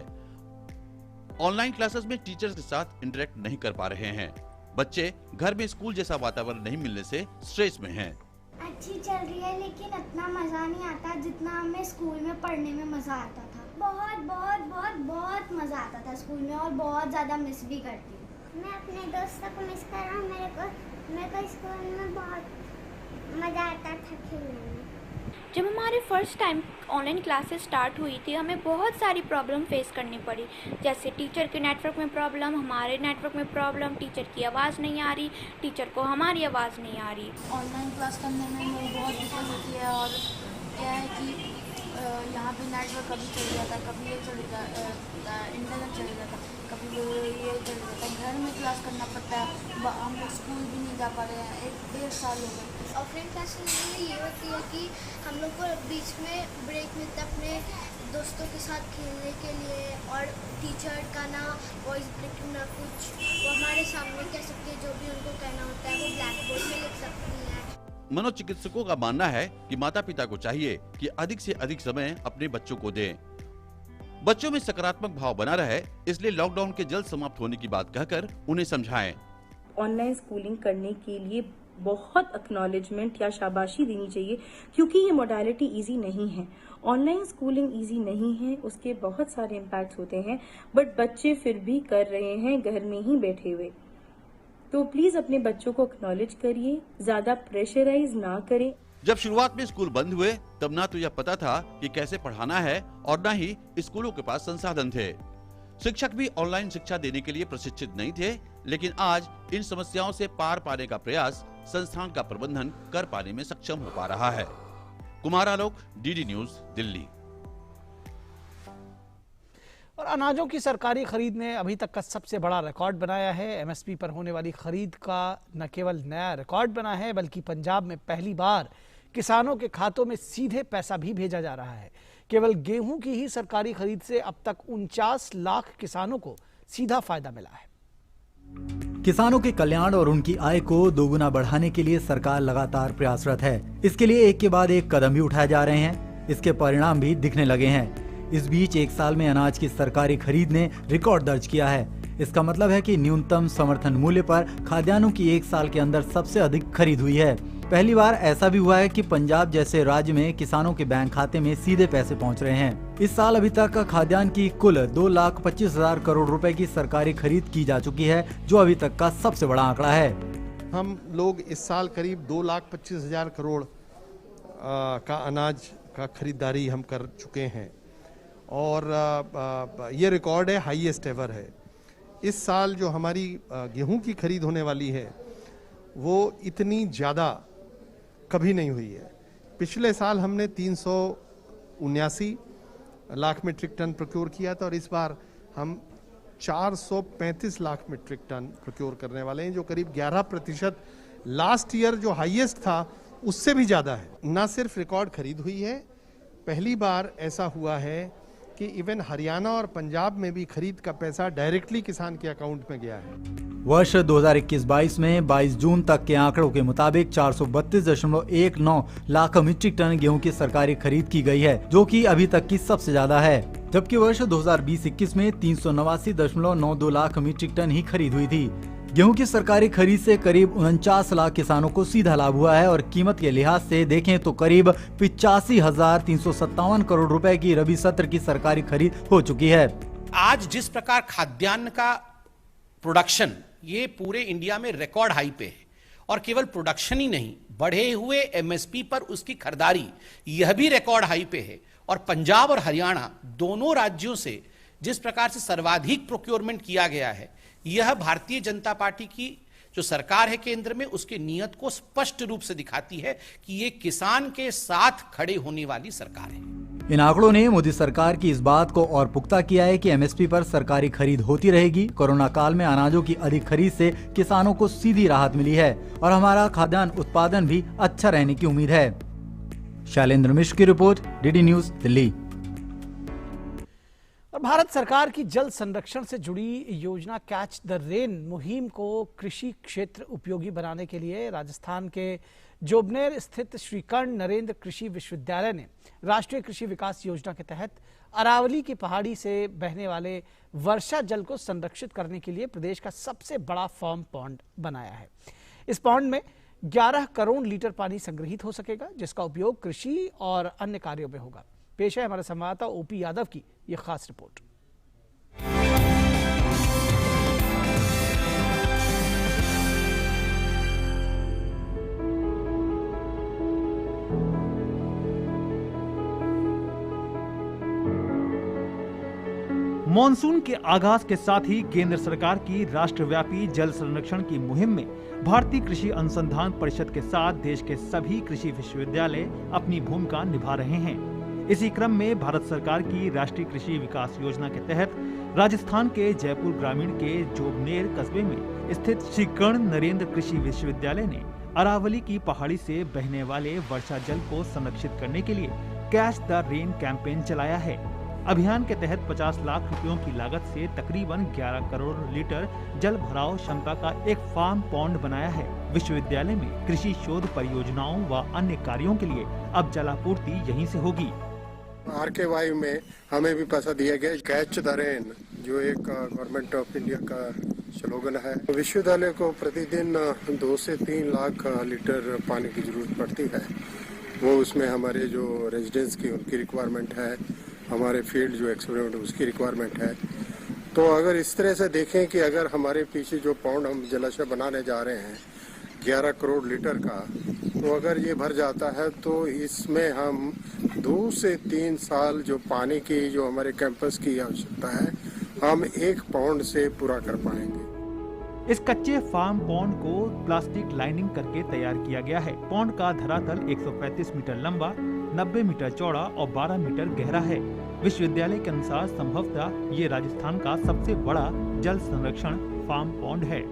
ऑनलाइन क्लासेस में टीचर्स के साथ इंटरेक्ट नहीं कर पा रहे हैं। बच्चे घर में स्कूल जैसा वातावरण नहीं मिलने से स्ट्रेस में हैं। अच्छी चल रही है, लेकिन इतना मजा नहीं आता जितना हमें स्कूल में पढ़ने में मजा आता था। बहुत बहुत बहुत बहुत मजा आता था स्कूल में और बहुत ज्यादा मिस भी करती हूँ। मैं अपने दोस्तों को मिस कर रहा हूँ। मेरे को स्कूल में बहुत मजा आता था खेलने में। जब हमारे first time online classes start हुई थी, हमें बहुत सारी प्रॉब्लम फेस करनी पड़ी, जैसे टीचर के नेटवर्क में प्रॉब्लम, हमारे नेटवर्क में प्रॉब्लम, टीचर की आवाज़ नहीं आ रही, टीचर को हमारी आवाज़ नहीं आ रही। ऑनलाइन क्लास करने में मुझे बहुत दिक्कत होती है और क्या है कि यहाँ पे नेटवर्क कभी चल जाता, कभी ये चल जाता, इंटरनेट चल जाता, कभी ये चल जाता। घर में क्लास करना पड़ता है। हम लोग स्कूल भी नहीं जा पा रहे हैं, 1-1.5 साल हो गए। ऑफलाइन क्लासेस में ये होती है कि हम लोग को बीच में ब्रेक मिलता है अपने दोस्तों के साथ खेलने के लिए, और टीचर का ना वॉइस ब्रेकिंग ना कुछ, वो हमारे सामने कह सकती है, जो भी उनको कहना होता है वो ब्लैक बोर्ड में लिख सकती है। मनोचिकित्सकों का मानना है कि माता पिता को चाहिए कि अधिक से अधिक समय अपने बच्चों को दें। बच्चों में सकारात्मक भाव बना रहे, इसलिए लॉकडाउन के जल्द समाप्त होने की बात कहकर उन्हें समझाएं। ऑनलाइन स्कूलिंग करने के लिए बहुत एक्नॉलेजमेंट या शाबाशी देनी चाहिए, क्योंकि ये मोडालिटी इजी नहीं है। ऑनलाइन स्कूलिंग इजी नहीं है, उसके बहुत सारे इम्पैक्ट्स होते हैं, बट बच्चे फिर भी कर रहे हैं घर में ही बैठे हुए। तो प्लीज अपने बच्चों को एक्नॉलेज करिए, ज्यादा प्रेशराइज ना करें। जब शुरुआत में स्कूल बंद हुए तब ना तो यह पता था कि कैसे पढ़ाना है और न ही स्कूलों के पास संसाधन थे। शिक्षक भी ऑनलाइन शिक्षा देने के लिए प्रशिक्षित नहीं थे, लेकिन आज इन समस्याओं से पार पाने का प्रयास संस्थान का प्रबंधन कर पाने में सक्षम हो पा रहा है। Kumar Alok, DD news, Delhi. और अनाजों की सरकारी खरीद ने अभी तक का सबसे बड़ा रिकॉर्ड बनाया है। एमएसपी पर होने वाली खरीद का न केवल नया रिकॉर्ड बना है, बल्कि पंजाब में पहली बार किसानों के खातों में सीधे पैसा भी भेजा जा रहा है। केवल गेहूं की ही सरकारी खरीद से अब तक 49 लाख किसानों को सीधा फायदा मिला है। किसानों के कल्याण और उनकी आय को दोगुना बढ़ाने के लिए सरकार लगातार प्रयासरत है। इसके लिए एक के बाद एक कदम भी उठाए जा रहे हैं। इसके परिणाम भी दिखने लगे हैं। इस बीच एक साल में अनाज की सरकारी खरीद ने रिकॉर्ड दर्ज किया है। इसका मतलब है कि न्यूनतम समर्थन मूल्य पर खाद्यान्नों की एक साल के अंदर सबसे अधिक खरीद हुई है। पहली बार ऐसा भी हुआ है कि पंजाब जैसे राज्य में किसानों के बैंक खाते में सीधे पैसे पहुंच रहे हैं। इस साल अभी तक खाद्यान्न की कुल 2,25,000 करोड़ रुपए की सरकारी खरीद की जा चुकी है, जो अभी तक का सबसे बड़ा आंकड़ा है। हम लोग इस साल करीब 2,25,000 करोड़ का अनाज का खरीदारी हम कर चुके हैं और ये रिकॉर्ड है, हाईएस्ट एवर है। इस साल जो हमारी गेहूं की खरीद होने वाली है वो इतनी ज़्यादा कभी नहीं हुई है। पिछले साल हमने 379 लाख मीट्रिक टन प्रोक्योर किया था और इस बार हम 435 लाख मीट्रिक टन प्रोक्योर करने वाले हैं, जो करीब 11% लास्ट ईयर जो हाईएस्ट था उससे भी ज़्यादा है। ना सिर्फ रिकॉर्ड खरीद हुई है, पहली बार ऐसा हुआ है कि इवन हरियाणा और पंजाब में भी खरीद का पैसा डायरेक्टली किसान के अकाउंट में गया है। वर्ष 2021-22 में 22 जून तक के आंकड़ों के मुताबिक 432.19 लाख मीट्रिक टन गेहूं की सरकारी खरीद की गई है, जो कि अभी तक की सबसे ज्यादा है। जबकि वर्ष 2020-21 में 389.92 लाख मीट्रिक टन ही खरीद हुई थी। गेहूं की सरकारी खरीद से करीब 49 लाख किसानों को सीधा लाभ हुआ है और कीमत के लिहाज से देखें तो करीब 85,357 करोड़ रुपए की रबी सत्र की सरकारी खरीद हो चुकी है। आज जिस प्रकार खाद्यान्न का प्रोडक्शन ये पूरे इंडिया में रिकॉर्ड हाई पे है, और केवल प्रोडक्शन ही नहीं, बढ़े हुए एमएसपी पर उसकी खरीदारी यह भी रिकॉर्ड हाई पे है। और पंजाब और हरियाणा दोनों राज्यों से जिस प्रकार से सर्वाधिक प्रोक्योरमेंट किया गया है, यह भारतीय जनता पार्टी की जो सरकार है केंद्र में, उसके नियत को स्पष्ट रूप से दिखाती है कि ये किसान के साथ खड़े होने वाली सरकार है। इन आंकड़ों ने मोदी सरकार की इस बात को और पुख्ता किया है कि एमएसपी पर सरकारी खरीद होती रहेगी। कोरोना काल में अनाजों की अधिक खरीद से किसानों को सीधी राहत मिली है और हमारा खाद्यान्न उत्पादन भी अच्छा रहने की उम्मीद है। शैलेंद्र मिश्र की रिपोर्ट, डीडी न्यूज, दिल्ली। और भारत सरकार की जल संरक्षण से जुड़ी योजना कैच द रेन मुहिम को कृषि क्षेत्र उपयोगी बनाने के लिए राजस्थान के जोबनेर स्थित श्री कर्ण नरेंद्र कृषि विश्वविद्यालय ने राष्ट्रीय कृषि विकास योजना के तहत अरावली की पहाड़ी से बहने वाले वर्षा जल को संरक्षित करने के लिए प्रदेश का सबसे बड़ा फॉर्म पॉन्ड बनाया है। इस पॉन्ड में 11 करोड़ लीटर पानी संग्रहित हो सकेगा, जिसका उपयोग कृषि और अन्य कार्यों में होगा। पेश है हमारे संवाददाता ओपी यादव की ये खास रिपोर्ट। मॉनसून के आगाज के साथ ही केंद्र सरकार की राष्ट्रव्यापी जल संरक्षण की मुहिम में भारतीय कृषि अनुसंधान परिषद के साथ देश के सभी कृषि विश्वविद्यालय अपनी भूमिका निभा रहे हैं। इसी क्रम में भारत सरकार की राष्ट्रीय कृषि विकास योजना के तहत राजस्थान के जयपुर ग्रामीण के जोबनेर कस्बे में स्थित श्री कर्ण नरेंद्र कृषि विश्वविद्यालय ने अरावली की पहाड़ी से बहने वाले वर्षा जल को संरक्षित करने के लिए कैच द रेन कैंपेन चलाया है। अभियान के तहत 50 लाख रुपयों की लागत से तकरीबन 11 करोड़ लीटर जल भराव क्षमता का एक फार्म पॉन्ड बनाया है। विश्वविद्यालय में कृषि शोध परियोजनाओं व अन्य कार्यों के लिए अब जलापूर्ति यहीं से होगी। RKY में हमें भी पैसा दिया गया। कैच द रेन जो एक गवर्नमेंट ऑफ इंडिया का स्लोगन है। विश्वविद्यालय को प्रतिदिन 2 से 3 लाख लीटर पानी की जरूरत पड़ती है। वो उसमें हमारे जो रेजिडेंट्स की उनकी रिक्वायरमेंट है, हमारे फील्ड जो एक्सपेरिमेंट उसकी रिक्वायरमेंट है। तो अगर इस तरह से देखें कि अगर हमारे पीछे जो पौंड हम जलाशय बनाने जा रहे हैं 11 करोड़ लीटर का, तो अगर ये भर जाता है तो इसमें हम 2 से 3 साल जो पानी की जो हमारे कैंपस की आवश्यकता है हम 1 पौंड से पूरा कर पाएंगे। इस कच्चे फार्म पॉन्ड को प्लास्टिक लाइनिंग करके तैयार किया गया है। पॉन्ड का धरातल 135 मीटर लंबा, 90 मीटर चौड़ा और 12 मीटर गहरा है। विश्वविद्यालय के अनुसार संभवतः ये राजस्थान का सबसे बड़ा जल संरक्षण फार्म पॉन्ड है।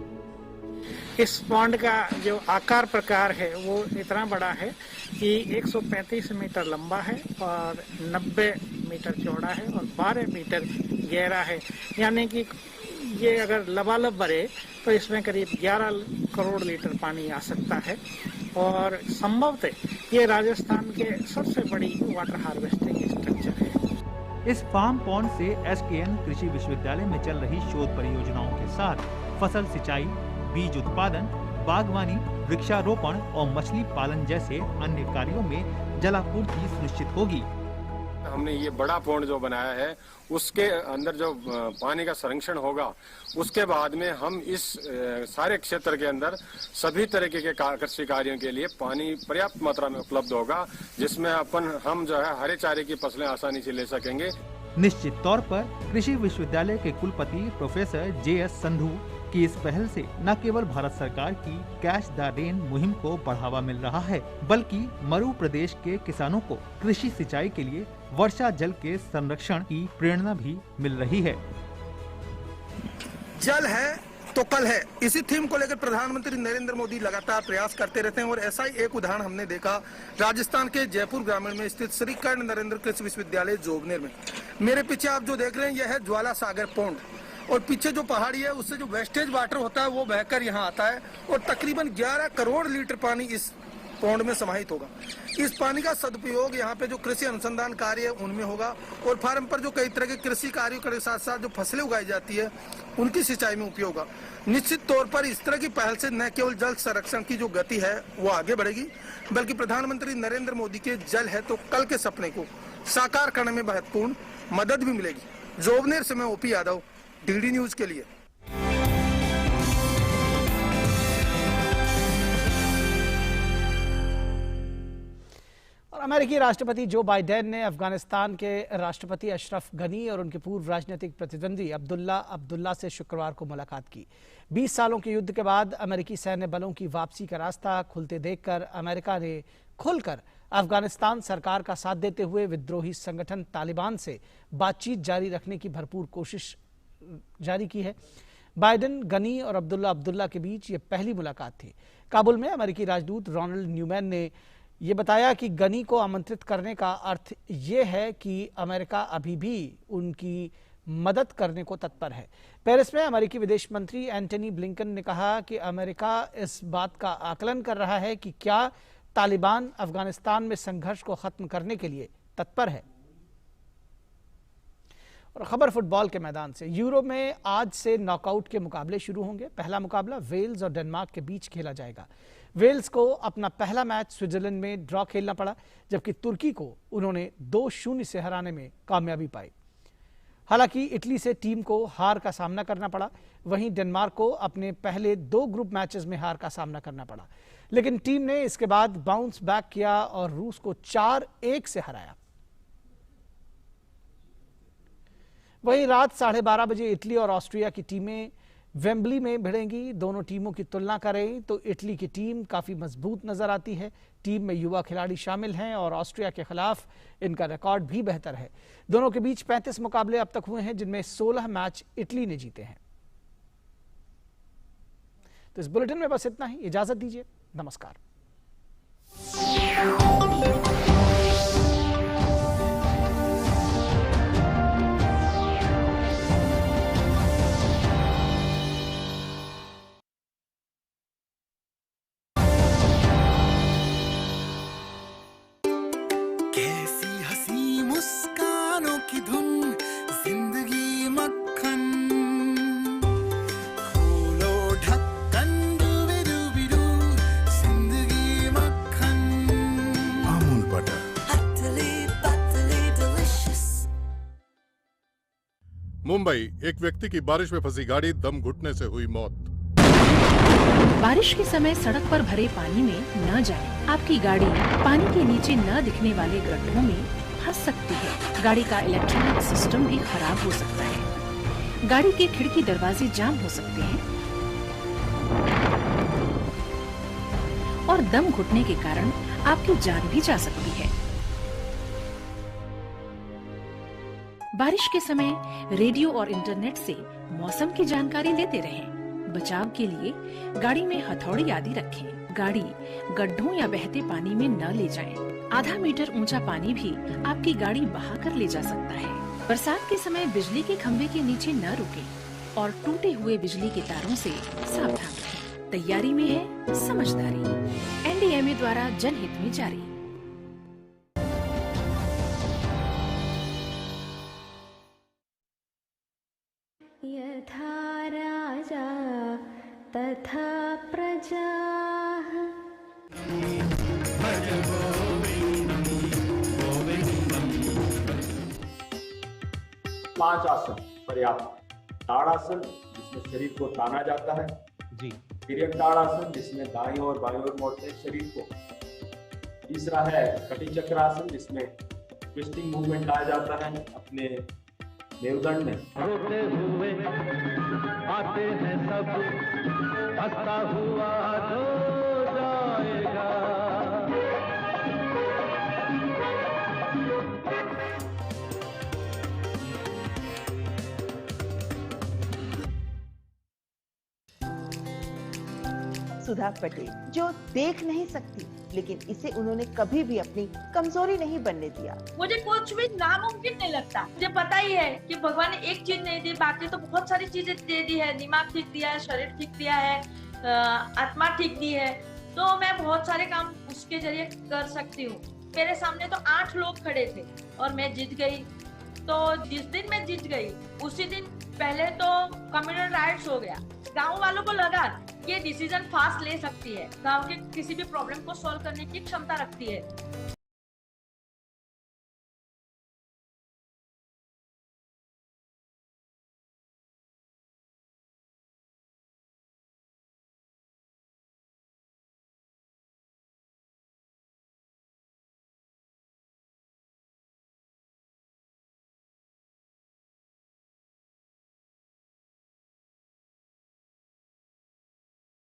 इस पॉन्ड का जो आकार प्रकार है वो इतना बड़ा है कि 135 मीटर लंबा है और 90 मीटर चौड़ा है और 12 मीटर गहरा है। यानी कि ये अगर लबालब भरे तो इसमें करीब 11 करोड़ लीटर पानी आ सकता है और संभवतः ये राजस्थान के सबसे बड़ी वाटर हार्वेस्टिंग स्ट्रक्चर है। इस फार्म पॉन्ड से SKN कृषि विश्वविद्यालय में चल रही शोध परियोजनाओं के साथ फसल सिंचाई, बीज उत्पादन, बागवानी, वृक्षारोपण और मछली पालन जैसे अन्य कार्यों में जलापूर्ति सुनिश्चित होगी। हमने ये बड़ा पॉन्ड जो बनाया है उसके अंदर जो पानी का संरक्षण होगा, उसके बाद में हम इस सारे क्षेत्र के अंदर सभी तरीके के कृषि कार्यों के लिए पानी पर्याप्त मात्रा में उपलब्ध होगा, जिसमें हम जो है हरे चारे की फसलें आसानी से ले सकेंगे। निश्चित तौर पर कृषि विश्वविद्यालय के कुलपति प्रोफेसर JS संधू की इस पहल से न केवल भारत सरकार की कैच द रेन मुहिम को बढ़ावा मिल रहा है, बल्कि मरु प्रदेश के किसानों को कृषि सिंचाई के लिए वर्षा जल के संरक्षण की प्रेरणा भी मिल रही है। जल है तो कल है, इसी थीम को लेकर प्रधानमंत्री नरेंद्र मोदी लगातार प्रयास करते रहते हैं और ऐसा ही एक उदाहरण हमने देखा राजस्थान के जयपुर ग्रामीण में स्थित श्री कर्ण नरेंद्र कृषि विश्वविद्यालय जोबनेर में। मेरे पीछे आप जो देख रहे हैं यह है ज्वाला सागर पौंड और पीछे जो पहाड़ी है उससे जो वेस्टेज वाटर होता है वो बहकर यहाँ आता है और तकरीबन 11 करोड़ लीटर पानी इस पौंड में समाहित होगा। इस पानी का सदुपयोग यहाँ पे जो कृषि अनुसंधान कार्य है उनमें होगा और फार्म पर जो कई तरह के कृषि कार्यों के साथ साथ जो फसलें उगाई जाती है उनकी सिंचाई में उपयोग होगा। निश्चित तौर पर इस तरह की पहल से न केवल जल संरक्षण की जो गति है वो आगे बढ़ेगी, बल्कि प्रधानमंत्री नरेंद्र मोदी के जल है तो कल के सपने को साकार करने में महत्वपूर्ण मदद भी मिलेगी। जोबनेर से मैं OP यादव, DD न्यूज के लिए। और अमेरिकी राष्ट्रपति जो बाइडेन ने अफगानिस्तान के राष्ट्रपति अशरफ गनी और उनके पूर्व राजनीतिक प्रतिद्वंदी अब्दुल्ला से शुक्रवार को मुलाकात की। 20 सालों के युद्ध के बाद अमेरिकी सैन्य बलों की वापसी का रास्ता खुलते देखकर अमेरिका ने खुलकर अफगानिस्तान सरकार का साथ देते हुए विद्रोही संगठन तालिबान से बातचीत जारी रखने की भरपूर कोशिश जारी की है। बाइडेन, गनी और अब्दुल्ला के बीच ये पहली मुलाकात थी। काबुल में अमेरिकी राजदूत रोनाल्ड न्यूमैन ने ये बताया कि गनी को आमंत्रित करने का अर्थ ये है कि अमेरिका अभी भी उनकी मदद करने को तत्पर है। पेरिस में अमेरिकी विदेश मंत्री एंटनी ब्लिंकन ने कहा कि अमेरिका इस बात का आकलन कर रहा है कि क्या तालिबान अफगानिस्तान में संघर्ष को खत्म करने के लिए तत्पर है। और खबर फुटबॉल के मैदान से। यूरो में आज से नॉकआउट के मुकाबले शुरू होंगे। पहला मुकाबला वेल्स और डेनमार्क के बीच खेला जाएगा। वेल्स को अपना पहला मैच स्विट्जरलैंड में ड्रॉ खेलना पड़ा, जबकि तुर्की को उन्होंने 2-0 से हराने में कामयाबी पाई। हालांकि इटली से टीम को हार का सामना करना पड़ा। वहीं डेनमार्क को अपने पहले 2 ग्रुप मैचेस में हार का सामना करना पड़ा, लेकिन टीम ने इसके बाद बाउंस बैक किया और रूस को 4-1 से हराया। वहीं रात 12:30 बजे इटली और ऑस्ट्रिया की टीमें वेम्बली में भिड़ेंगी। दोनों टीमों की तुलना करें तो इटली की टीम काफ़ी मजबूत नजर आती है। टीम में युवा खिलाड़ी शामिल हैं और ऑस्ट्रिया के खिलाफ इनका रिकॉर्ड भी बेहतर है। दोनों के बीच 35 मुकाबले अब तक हुए हैं, जिनमें 16 मैच इटली ने जीते हैं। तो इस बुलेटिन में बस इतना ही। इजाजत दीजिए, नमस्कार। मुंबई, एक व्यक्ति की बारिश में फंसी गाड़ी दम घुटने से हुई मौत। बारिश के समय सड़क पर भरे पानी में न जाएं। आपकी गाड़ी पानी के नीचे न दिखने वाले गड्ढों में फंस सकती है। गाड़ी का इलेक्ट्रॉनिक सिस्टम भी खराब हो सकता है। गाड़ी के खिड़की दरवाजे जाम हो सकते हैं और दम घुटने के कारण आपकी जान भी जा सकती है। बारिश के समय रेडियो और इंटरनेट से मौसम की जानकारी लेते रहें। बचाव के लिए गाड़ी में हथौड़ी आदि रखें। गाड़ी गड्ढों या बहते पानी में न ले जाएं। आधा मीटर ऊंचा पानी भी आपकी गाड़ी बहा कर ले जा सकता है। बरसात के समय बिजली के खंभे के नीचे न रुकें और टूटे हुए बिजली के तारों से सावधान रहें। तैयारी में है समझदारी। एनडीएमए द्वारा जनहित में जारी। यथा राजा तथा प्रजाः। 5 आसन पर्याप्त। ताड़ासन जिसमें शरीर को ताना जाता है जी। तिर्यक ताड़ासन जिसमें दाईं और बाईं ओर मोड़ते हैं शरीर को। तीसरा है कटी चक्रासन जिसमें ट्विस्टिंग मूवमेंट लाया जाता है अपने मेरुदंड में। रोते हुए आते हैं सब, हंसता हुआ जो जाएगा। सुधा पटेल जो देख नहीं सकती, लेकिन इसे उन्होंने कभी भी अपनी कमजोरी नहीं बनने दिया। मुझे कुछ भी नामुमकिन नहीं लगता। मुझे पता ही है कि भगवान ने एक चीज नहीं दी, बाकी तो बहुत सारी चीजें दे दी है। दिमाग ठीक दिया है, शरीर ठीक दिया है, आत्मा ठीक दी है, तो मैं बहुत सारे काम उसके जरिए कर सकती हूँ। मेरे सामने तो 8 लोग खड़े थे और मैं जीत गई। तो जिस दिन मैं जीत गई उसी दिन पहले तो कम्युनल राइट्स हो गया। गाँव वालों को लगा ये डिसीजन फास्ट ले सकती है, गांव के किसी भी प्रॉब्लम को सॉल्व करने की क्षमता रखती है।